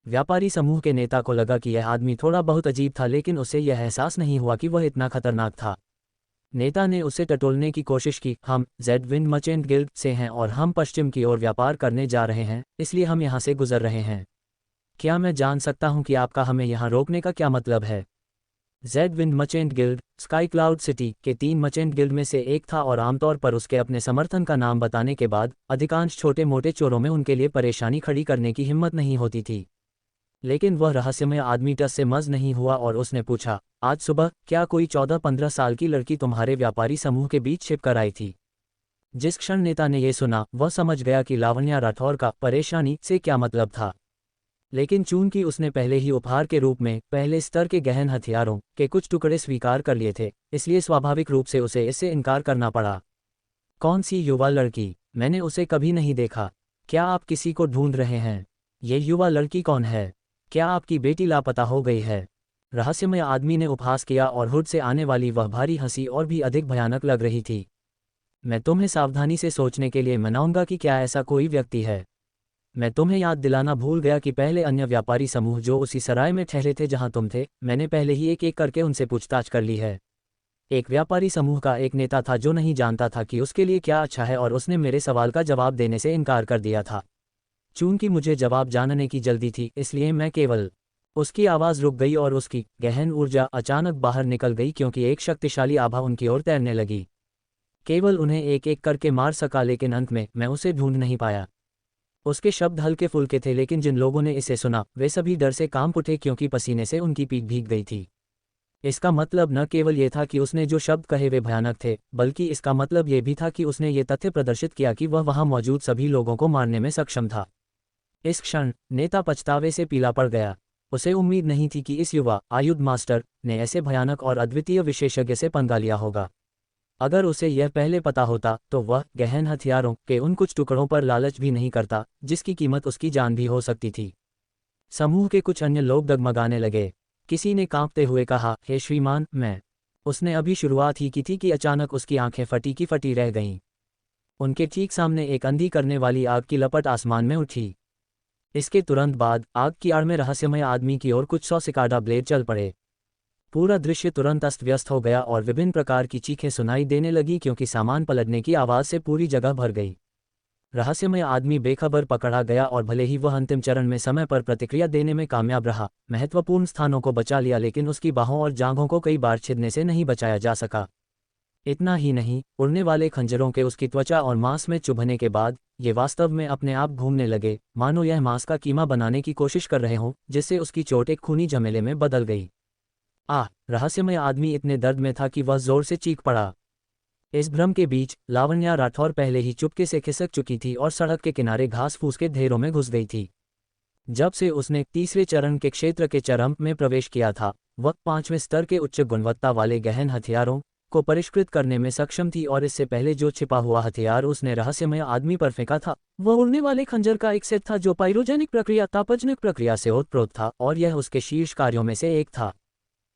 व्यापारी समूह के नेता को लगा कि यह आदमी थोड़ा बहुत अजीब था, लेकिन उसे यह एहसास नहीं हुआ कि वह इतना खतरनाक था। नेता ने उसे टटोलने की कोशिश की। हम जेड विंड मर्चेंट गिल्ड से हैं और हम पश्चिम की ओर व्यापार करने जा रहे हैं, इसलिए हम यहाँ से गुजर रहे हैं। क्या मैं जान सकता हूँ कि आपका हमें यहाँ रोकने का क्या मतलब है? Z wind merchant guild sky cloud city के 3 मर्चेंट गिल्ड में से एक था और आमतौर पर उसके अपने समर्थन का नाम बताने के बाद अधिकांश छोटे मोटे चोरों में उनके लिए परेशानी खड़ी करने की हिम्मत नहीं होती थी। लेकिन वह रहस्यमय आदमी टस से मज नहीं हुआ और उसने पूछा, आज सुबह क्या कोई 14-15 साल की लड़की तुम्हारे व्यापारी समूह के बीच छिप कर आई थी? जिस क्षण नेता ने यह सुना, वह समझ गया कि लावण्या राठौर का परेशानी से क्या मतलब था। लेकिन चूंकि उसने पहले ही उपहार के रूप में पहले स्तर के गहन हथियारों के कुछ टुकड़े स्वीकार कर लिए थे, इसलिए स्वाभाविक रूप से उसे इससे इनकार करना पड़ा। कौन सी युवा लड़की? मैंने उसे कभी नहीं देखा। क्या आप किसी को ढूंढ रहे हैं? ये युवा लड़की कौन है? क्या आपकी बेटी लापता हो गई है? रहस्यमय आदमी ने उपहास किया और हुड से आने वाली वह भारी हंसी और भी अधिक भयानक लग रही थी। मैं तुम्हें सावधानी से सोचने के लिए मनाऊंगा कि क्या ऐसा कोई व्यक्ति है। मैं तुम्हें याद दिलाना भूल गया कि पहले अन्य व्यापारी समूह जो उसी सराय में ठहरे थे जहां तुम थे, मैंने पहले ही एक एक करके उनसे पूछताछ कर ली है। एक व्यापारी समूह का एक नेता था जो नहीं जानता था कि उसके लिए क्या अच्छा है, और उसने मेरे सवाल का जवाब देने से इनकार कर दिया था। चूंकि मुझे जवाब जानने की जल्दी थी, इसलिए मैं केवल। उसकी आवाज़ रुक गई और उसकी गहन ऊर्जा अचानक बाहर निकल गई, क्योंकि एक शक्तिशाली आभा उनकी ओर तैरने लगी। केवल उन्हें एक एक करके मार सका, लेकिन अंत में मैं उसे ढूंढ नहीं पाया। उसके शब्द हल्के फुल्के थे, लेकिन जिन लोगों ने इसे सुना वे सभी डर से कांप उठे, क्योंकि पसीने से उनकी पीठ भीग गई थी। इसका मतलब न केवल ये था कि उसने जो शब्द कहे वे भयानक थे, बल्कि इसका मतलब ये भी था कि उसने ये तथ्य प्रदर्शित किया कि वह वहां मौजूद सभी लोगों को मारने में सक्षम था। इस क्षण नेता पछतावे से पीला पड़ गया। उसे उम्मीद नहीं थी कि इस युवा आयुध मास्टर ने ऐसे भयानक और अद्वितीय विशेषज्ञ से पंगा लिया होगा। अगर उसे यह पहले पता होता तो वह गहन हथियारों के उन कुछ टुकड़ों पर लालच भी नहीं करता जिसकी कीमत उसकी जान भी हो सकती थी। समूह के कुछ अन्य लोग डगमगाने लगे। किसी ने कांपते हुए कहा, हे श्रीमान, मैं। उसने अभी शुरुआत ही की थी कि अचानक उसकी आंखें फटी की फटी रह गईं। उनके ठीक सामने एक अंधी करने वाली आग की लपट आसमान में उठी। इसके तुरंत बाद आग की आड़ में रहस्यमय आदमी की ओर कुछ 100 सिकाडा ब्लेड चल पड़े। पूरा दृश्य तुरंत अस्त व्यस्त हो गया और विभिन्न प्रकार की चीखें सुनाई देने लगी क्योंकि सामान पलटने की आवाज़ से पूरी जगह भर गई। रहस्यमय आदमी बेखबर पकड़ा गया और भले ही वह अंतिम चरण में समय पर प्रतिक्रिया देने में कामयाब रहा, महत्वपूर्ण स्थानों को बचा लिया, लेकिन उसकी बाहों और जांघों को कई बार छिदने से नहीं बचाया जा सका। इतना ही नहीं, उड़ने वाले खंजरों के उसकी त्वचा और मांस में चुभने के बाद ये वास्तव में अपने आप घूमने लगे, मानो यह मांस का कीमा बनाने की कोशिश कर रहे हों, जिससे उसकी चोट एक खूनी झमेले में बदल गई। रहस्यमय आदमी इतने दर्द में था कि वह जोर से चीख पड़ा। इस भ्रम के बीच लावण्या राठौर पहले ही चुपके से खिसक चुकी थी और सड़क के किनारे घास फूस के ढेरों में घुस गई थी। जब से उसने तीसरे चरण के क्षेत्र के चरम में प्रवेश किया था, वह 5वें स्तर के उच्च गुणवत्ता वाले गहन हथियारों को परिष्कृत करने में सक्षम थी और इससे पहले जो छिपा हुआ हथियार उसने रहस्यमय आदमी पर फेंका था, वह उड़ने वाले खंजर का एक सेट था जो पाइरोजेनिक प्रक्रिया तापजनक प्रक्रिया से ओतप्रोत था और यह उसके शीर्ष कार्यों में से एक था।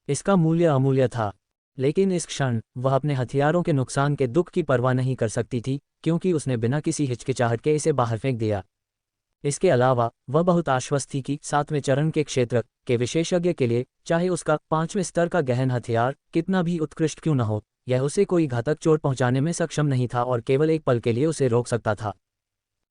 इसका मूल्य अमूल्य था, लेकिन इस क्षण वह अपने हथियारों के नुकसान के दुख की परवाह नहीं कर सकती थी क्योंकि उसने बिना किसी हिचकिचाहट के इसे बाहर फेंक दिया। इसके अलावा वह बहुत आश्वस्त थी कि 7वें चरण के क्षेत्र के विशेषज्ञ के लिए चाहे उसका 5वें स्तर का गहन हथियार कितना भी उत्कृष्ट क्यों न हो, यह उसे कोई घातक चोट पहुंचाने में सक्षम नहीं था और केवल एक पल के लिए उसे रोक सकता था।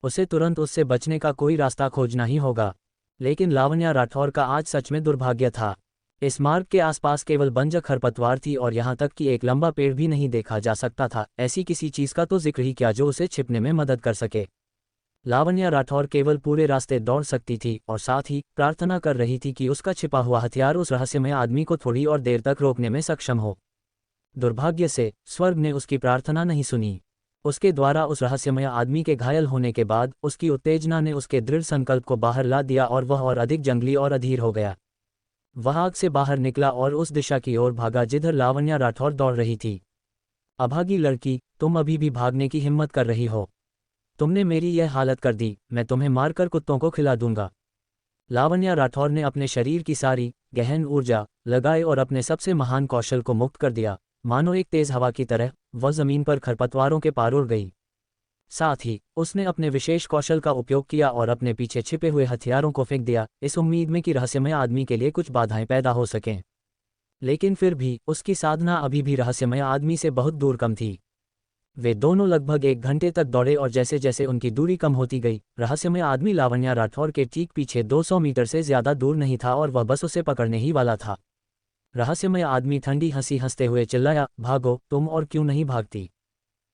उसे तुरंत उससे बचने का कोई रास्ता खोजना ही होगा। लेकिन लावण्या राठौर का आज सच में दुर्भाग्य था। इस मार्ग के आसपास केवल बंजर खरपतवार थी और यहाँ तक कि एक लंबा पेड़ भी नहीं देखा जा सकता था। ऐसी किसी चीज़ का तो जिक्र ही क्या जो उसे छिपने में मदद कर सके। लावण्या राठौर केवल पूरे रास्ते दौड़ सकती थी और साथ ही प्रार्थना कर रही थी कि उसका छिपा हुआ हथियार उस रहस्यमय आदमी को थोड़ी और देर तक रोकने में सक्षम हो। दुर्भाग्य से स्वर्ग ने उसकी प्रार्थना नहीं सुनी। उसके द्वारा उस रहस्यमय आदमी के घायल होने के बाद उसकी उत्तेजना ने उसके दृढ़ संकल्प को बाहर ला दिया और वह और अधिक जंगली और अधीर हो गया। वह आग से बाहर निकला और उस दिशा की ओर भागा जिधर लावण्या राठौर दौड़ रही थी। अभागी लड़की, तुम अभी भी भागने की हिम्मत कर रही हो? तुमने मेरी यह हालत कर दी, मैं तुम्हें मारकर कुत्तों को खिला दूंगा। लावण्या राठौर ने अपने शरीर की सारी गहन ऊर्जा लगाई और अपने सबसे महान कौशल को मुक्त कर दिया। मानो एक तेज हवा की तरह वह जमीन पर खरपतवारों के पार उड़ गई। साथ ही उसने अपने विशेष कौशल का उपयोग किया और अपने पीछे छिपे हुए हथियारों को फेंक दिया, इस उम्मीद में कि रहस्यमय आदमी के लिए कुछ बाधाएं पैदा हो सकें। लेकिन फिर भी उसकी साधना अभी भी रहस्यमय आदमी से बहुत दूर कम थी। वे दोनों लगभग 1 घंटे तक दौड़े और जैसे जैसे उनकी दूरी कम होती गई, रहस्यमय आदमी लावण्या राठौर के ठीक पीछे 200 मीटर से ज्यादा दूर नहीं था और वह बस उसे पकड़ने ही वाला था। रहस्यमय आदमी ठंडी हंसी हंसते हुए चिल्लाया, भागो तुम, और क्यों नहीं भागती?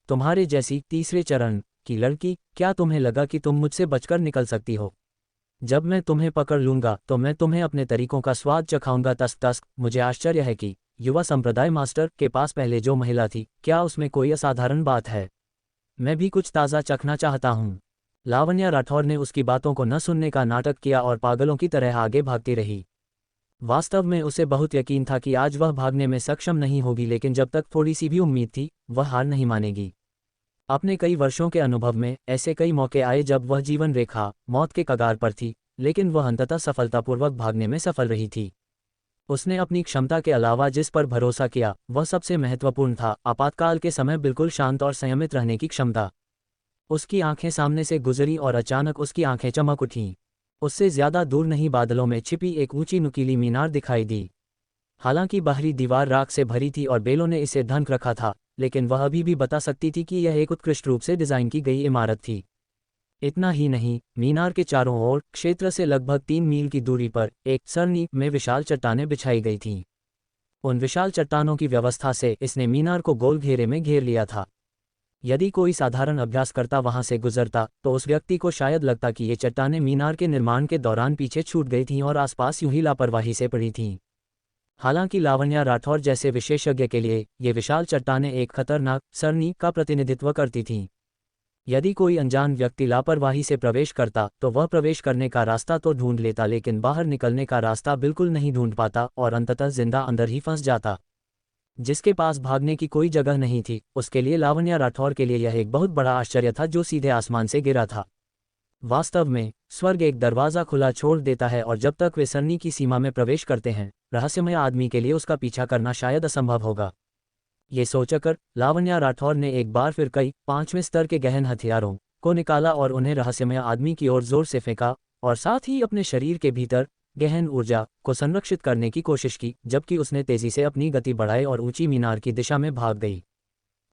तुम्हारे जैसी तीसरे चरण की लड़की, क्या तुम्हें लगा कि तुम मुझसे बचकर निकल सकती हो? जब मैं तुम्हें पकड़ लूंगा तो मैं तुम्हें अपने तरीकों का स्वाद चखाऊंगा। तस्क। मुझे आश्चर्य है कि युवा संप्रदाय मास्टर के पास पहले जो महिला थी, क्या उसमें कोई असाधारण बात है? मैं भी कुछ ताज़ा चखना चाहता हूँ। लावण्या राठौर ने उसकी बातों को न सुनने का नाटक किया और पागलों की तरह आगे भागती रही। वास्तव में उसे बहुत यकीन था कि आज वह भागने में सक्षम नहीं होगी, लेकिन जब तक थोड़ी सी भी उम्मीद थी, वह हार नहीं मानेगी। अपने कई वर्षों के अनुभव में ऐसे कई मौके आए जब वह जीवन रेखा मौत के कगार पर थी, लेकिन वह अंततः सफलतापूर्वक भागने में सफल रही थी। उसने अपनी क्षमता के अलावा जिस पर भरोसा किया वह सबसे महत्वपूर्ण था, आपातकाल के समय बिल्कुल शांत और संयमित रहने की क्षमता। उसकी आंखें सामने से गुजरी और अचानक उसकी आंखें चमक उठीं। उससे ज्यादा दूर नहीं बादलों में छिपी एक ऊंची नुकीली मीनार दिखाई दी। हालांकि बाहरी दीवार राख से भरी थी और बेलों ने इसे ढक रखा था, लेकिन वह अभी भी बता सकती थी कि यह एक उत्कृष्ट रूप से डिजाइन की गई इमारत थी। इतना ही नहीं, मीनार के चारों ओर क्षेत्र से लगभग 3 मील की दूरी पर एक सरनी में विशाल चट्टानें बिछाई गई थीं। उन विशाल चट्टानों की व्यवस्था से इसने मीनार को गोल घेरे में घेर लिया था। यदि कोई साधारण अभ्यासकर्ता वहां से गुजरता तो उस व्यक्ति को शायद लगता कि ये चट्टानें मीनार के निर्माण के दौरान पीछे छूट गई थीं और आसपास यूं ही लापरवाही से पड़ी थीं। हालांकि लावण्या राठौर जैसे विशेषज्ञ के लिए ये विशाल चट्टानें एक खतरनाक सरनी का प्रतिनिधित्व करती थीं। यदि कोई अनजान व्यक्ति लापरवाही से प्रवेश करता तो वह प्रवेश करने का रास्ता तो ढूंढ लेता, लेकिन बाहर निकलने का रास्ता बिल्कुल नहीं ढूंढ पाता और अंततः जिंदा अंदर ही फंस जाता। जिसके पास भागने की कोई जगह नहीं थी, उसके लिए लावण्या राठौर के लिए यह एक बहुत बड़ा आश्चर्य था जो सीधे आसमान से गिरा था। वास्तव में स्वर्ग एक दरवाज़ा खुला छोड़ देता है और जब तक वे सरनी की सीमा में प्रवेश करते हैं, रहस्यमय आदमी के लिए उसका पीछा करना शायद असंभव होगा। ये सोचकर लावण्या राठौर ने एक बार फिर कई 5वें स्तर के गहन हथियारों को निकाला और उन्हें रहस्यमय आदमी की ओर जोर से फेंका, और साथ ही अपने शरीर के भीतर गहन ऊर्जा को संरक्षित करने की कोशिश की, जबकि उसने तेजी से अपनी गति बढ़ाई और ऊंची मीनार की दिशा में भाग गई।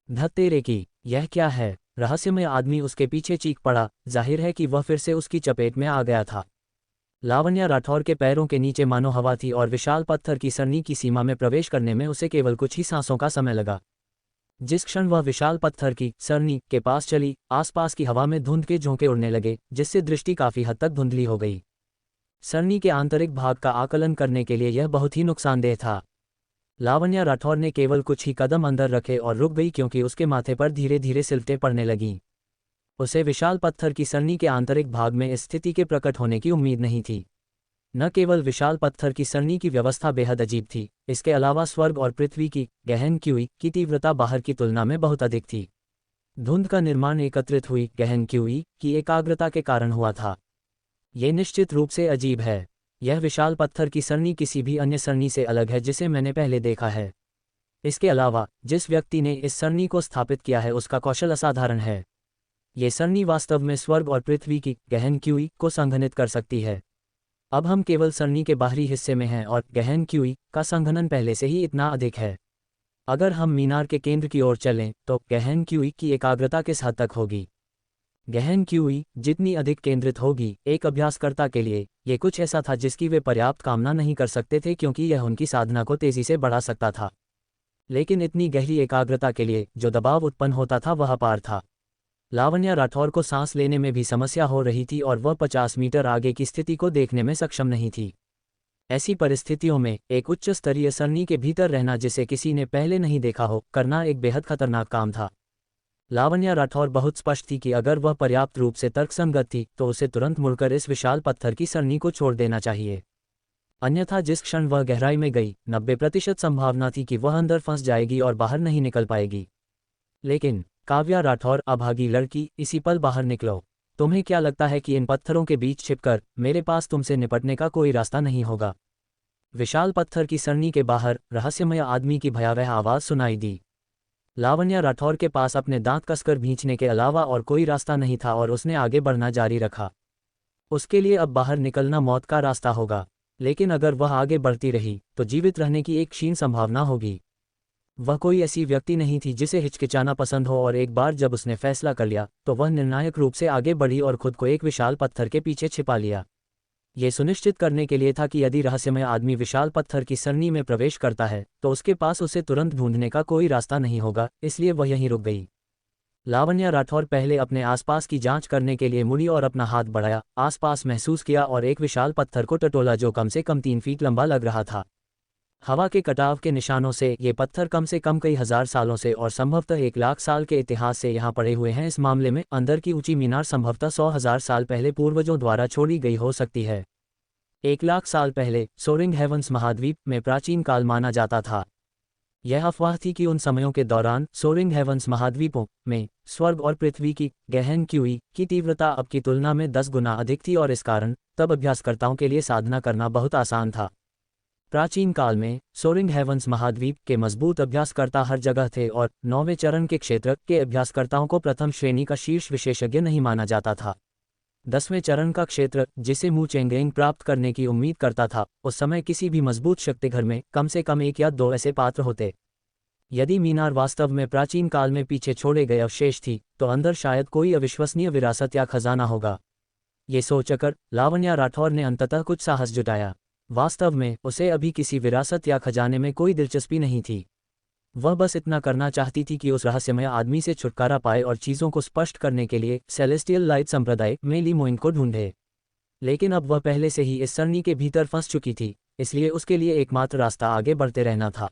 धत्तेरे की, यह क्या है? रहस्यमय आदमी उसके पीछे चीख पड़ा। जाहिर है कि वह फिर से उसकी चपेट में आ गया था। लावण्या राठौर के पैरों के नीचे मानो हवा थी और विशाल पत्थर की सरनी की सीमा में प्रवेश करने में उसे केवल कुछ ही सांसों का समय लगा। जिस क्षण वह विशाल पत्थर की सरनी के पास चली, आसपास की हवा में धुंध के झोंके उड़ने लगे, जिससे दृष्टि काफी हद तक धुंधली हो गई। सरनी के आंतरिक भाग का आकलन करने के लिए यह बहुत ही नुकसानदेह था। लावण्या राठौर ने केवल कुछ ही कदम अंदर रखे और रुक गई, क्योंकि उसके माथे पर धीरे धीरे सिलवटें पड़ने लगीं। उसे विशाल पत्थर की सरनी के आंतरिक भाग में इस स्थिति के प्रकट होने की उम्मीद नहीं थी। न केवल विशाल पत्थर की सरनी की व्यवस्था बेहद अजीब थी, इसके अलावा स्वर्ग और पृथ्वी की गहन क्यूई की तीव्रता बाहर की तुलना में बहुत अधिक थी। धुंध का निर्माण एकत्रित हुई गहन क्यूई की एकाग्रता के कारण हुआ था। ये निश्चित रूप से अजीब है। यह विशाल पत्थर की सरनी किसी भी अन्य सरनी से अलग है जिसे मैंने पहले देखा है। इसके अलावा जिस व्यक्ति ने इस सरनी को स्थापित किया है उसका कौशल असाधारण है। ये सरनी वास्तव में स्वर्ग और पृथ्वी की गहन क्यूई को संघनित कर सकती है। अब हम केवल सरनी के बाहरी हिस्से में हैं और गहन क्यूई का संघनन पहले से ही इतना अधिक है। अगर हम मीनार के केंद्र की ओर चलें तो गहन क्यूई की एकाग्रता किस हद तक होगी? गहन क्यूई जितनी अधिक केंद्रित होगी, एक अभ्यासकर्ता के लिए ये कुछ ऐसा था जिसकी वे पर्याप्त कामना नहीं कर सकते थे, क्योंकि यह उनकी साधना को तेजी से बढ़ा सकता था। लेकिन इतनी गहरी एकाग्रता के लिए जो दबाव उत्पन्न होता था वह अपार था। लावण्या राठौर को सांस लेने में भी समस्या हो रही थी और वह 50 मीटर आगे की स्थिति को देखने में सक्षम नहीं थी। ऐसी परिस्थितियों में एक उच्च स्तरीय सरनी के भीतर रहना जिसे किसी ने पहले नहीं देखा हो, करना एक बेहद खतरनाक काम था। लावण्या राठौर बहुत स्पष्ट थी कि अगर वह पर्याप्त रूप से तर्कसंगत थी तो उसे तुरंत मुड़कर इस विशाल पत्थर की सरनी को छोड़ देना चाहिए। अन्यथा जिस क्षण वह गहराई में गई, 90% संभावना थी कि वह अंदर फंस जाएगी और बाहर नहीं निकल पाएगी। लेकिन काव्या राठौर, अभागी लड़की, इसी पल बाहर निकलो। तुम्हें क्या लगता है कि इन पत्थरों के बीच छिपकर मेरे पास तुमसे निपटने का कोई रास्ता नहीं होगा? विशाल पत्थर की सरनी के बाहर रहस्यमय आदमी की भयावह आवाज सुनाई दी। लावण्या राठौर के पास अपने दांत कसकर भींचने के अलावा और कोई रास्ता नहीं था और उसने आगे बढ़ना जारी रखा। उसके लिए अब बाहर निकलना मौत का रास्ता होगा। लेकिन अगर वह आगे बढ़ती रही तो जीवित रहने की एक क्षीण संभावना होगी। वह कोई ऐसी व्यक्ति नहीं थी जिसे हिचकिचाना पसंद हो, और एक बार जब उसने फैसला कर लिया तो वह निर्णायक रूप से आगे बढ़ी और खुद को एक विशाल पत्थर के पीछे छिपा लिया। ये सुनिश्चित करने के लिए था कि यदि रहस्यमय आदमी विशाल पत्थर की सरनी में प्रवेश करता है तो उसके पास उसे तुरंत ढूंढने का कोई रास्ता नहीं होगा, इसलिए वह यहीं रुक गई। लावण्या राठौर पहले अपने आसपास की जांच करने के लिए मुड़ी और अपना हाथ बढ़ाया, आसपास महसूस किया और एक विशाल पत्थर को टटोला जो कम से कम 3 फीट लंबा लग रहा था। हवा के कटाव के निशानों से ये पत्थर कम से कम कई हजार सालों से और संभवतः 1 लाख साल के इतिहास से यहाँ पड़े हुए हैं। इस मामले में अंदर की ऊंची मीनार संभवतः 100,000 साल पहले पूर्वजों द्वारा छोड़ी गई हो सकती है। 1 लाख साल पहले सोरिंग हेवंस महाद्वीप में प्राचीन काल माना जाता था। यह अफवाह थी कि उन समयों के दौरान सोरिंग हेवंस महाद्वीपों में स्वर्ग और पृथ्वी की गहन क्यूई की तीव्रता अब की तुलना में 10 गुना अधिक थी और इस कारण तब अभ्यासकर्ताओं के लिए साधना करना बहुत आसान था। प्राचीन काल में सोरिंग हेवंस महाद्वीप के मजबूत अभ्यासकर्ता हर जगह थे और 9वें चरण के क्षेत्र के अभ्यासकर्ताओं को प्रथम श्रेणी का शीर्ष विशेषज्ञ नहीं माना जाता था। 10वें चरण का क्षेत्र जिसे मू चेंगेंग प्राप्त करने की उम्मीद करता था, उस समय किसी भी मजबूत शक्तिघर में कम से कम 1 या 2 ऐसे पात्र होते। यदि मीनार वास्तव में प्राचीन काल में पीछे छोड़े गए अवशेष थी तो अंदर शायद कोई अविश्वसनीय विरासत या खजाना होगा। ये सोचकर लावण्या राठौर ने अंततः कुछ साहस जुटाया। वास्तव में उसे अभी किसी विरासत या खजाने में कोई दिलचस्पी नहीं थी। वह बस इतना करना चाहती थी कि उस रहस्यमय आदमी से छुटकारा पाए और चीज़ों को स्पष्ट करने के लिए सेलेस्टियल लाइट संप्रदाय में ली मोइन को ढूंढे। लेकिन अब वह पहले से ही इस सरनी के भीतर फंस चुकी थी, इसलिए उसके लिए एकमात्र रास्ता आगे बढ़ते रहना था।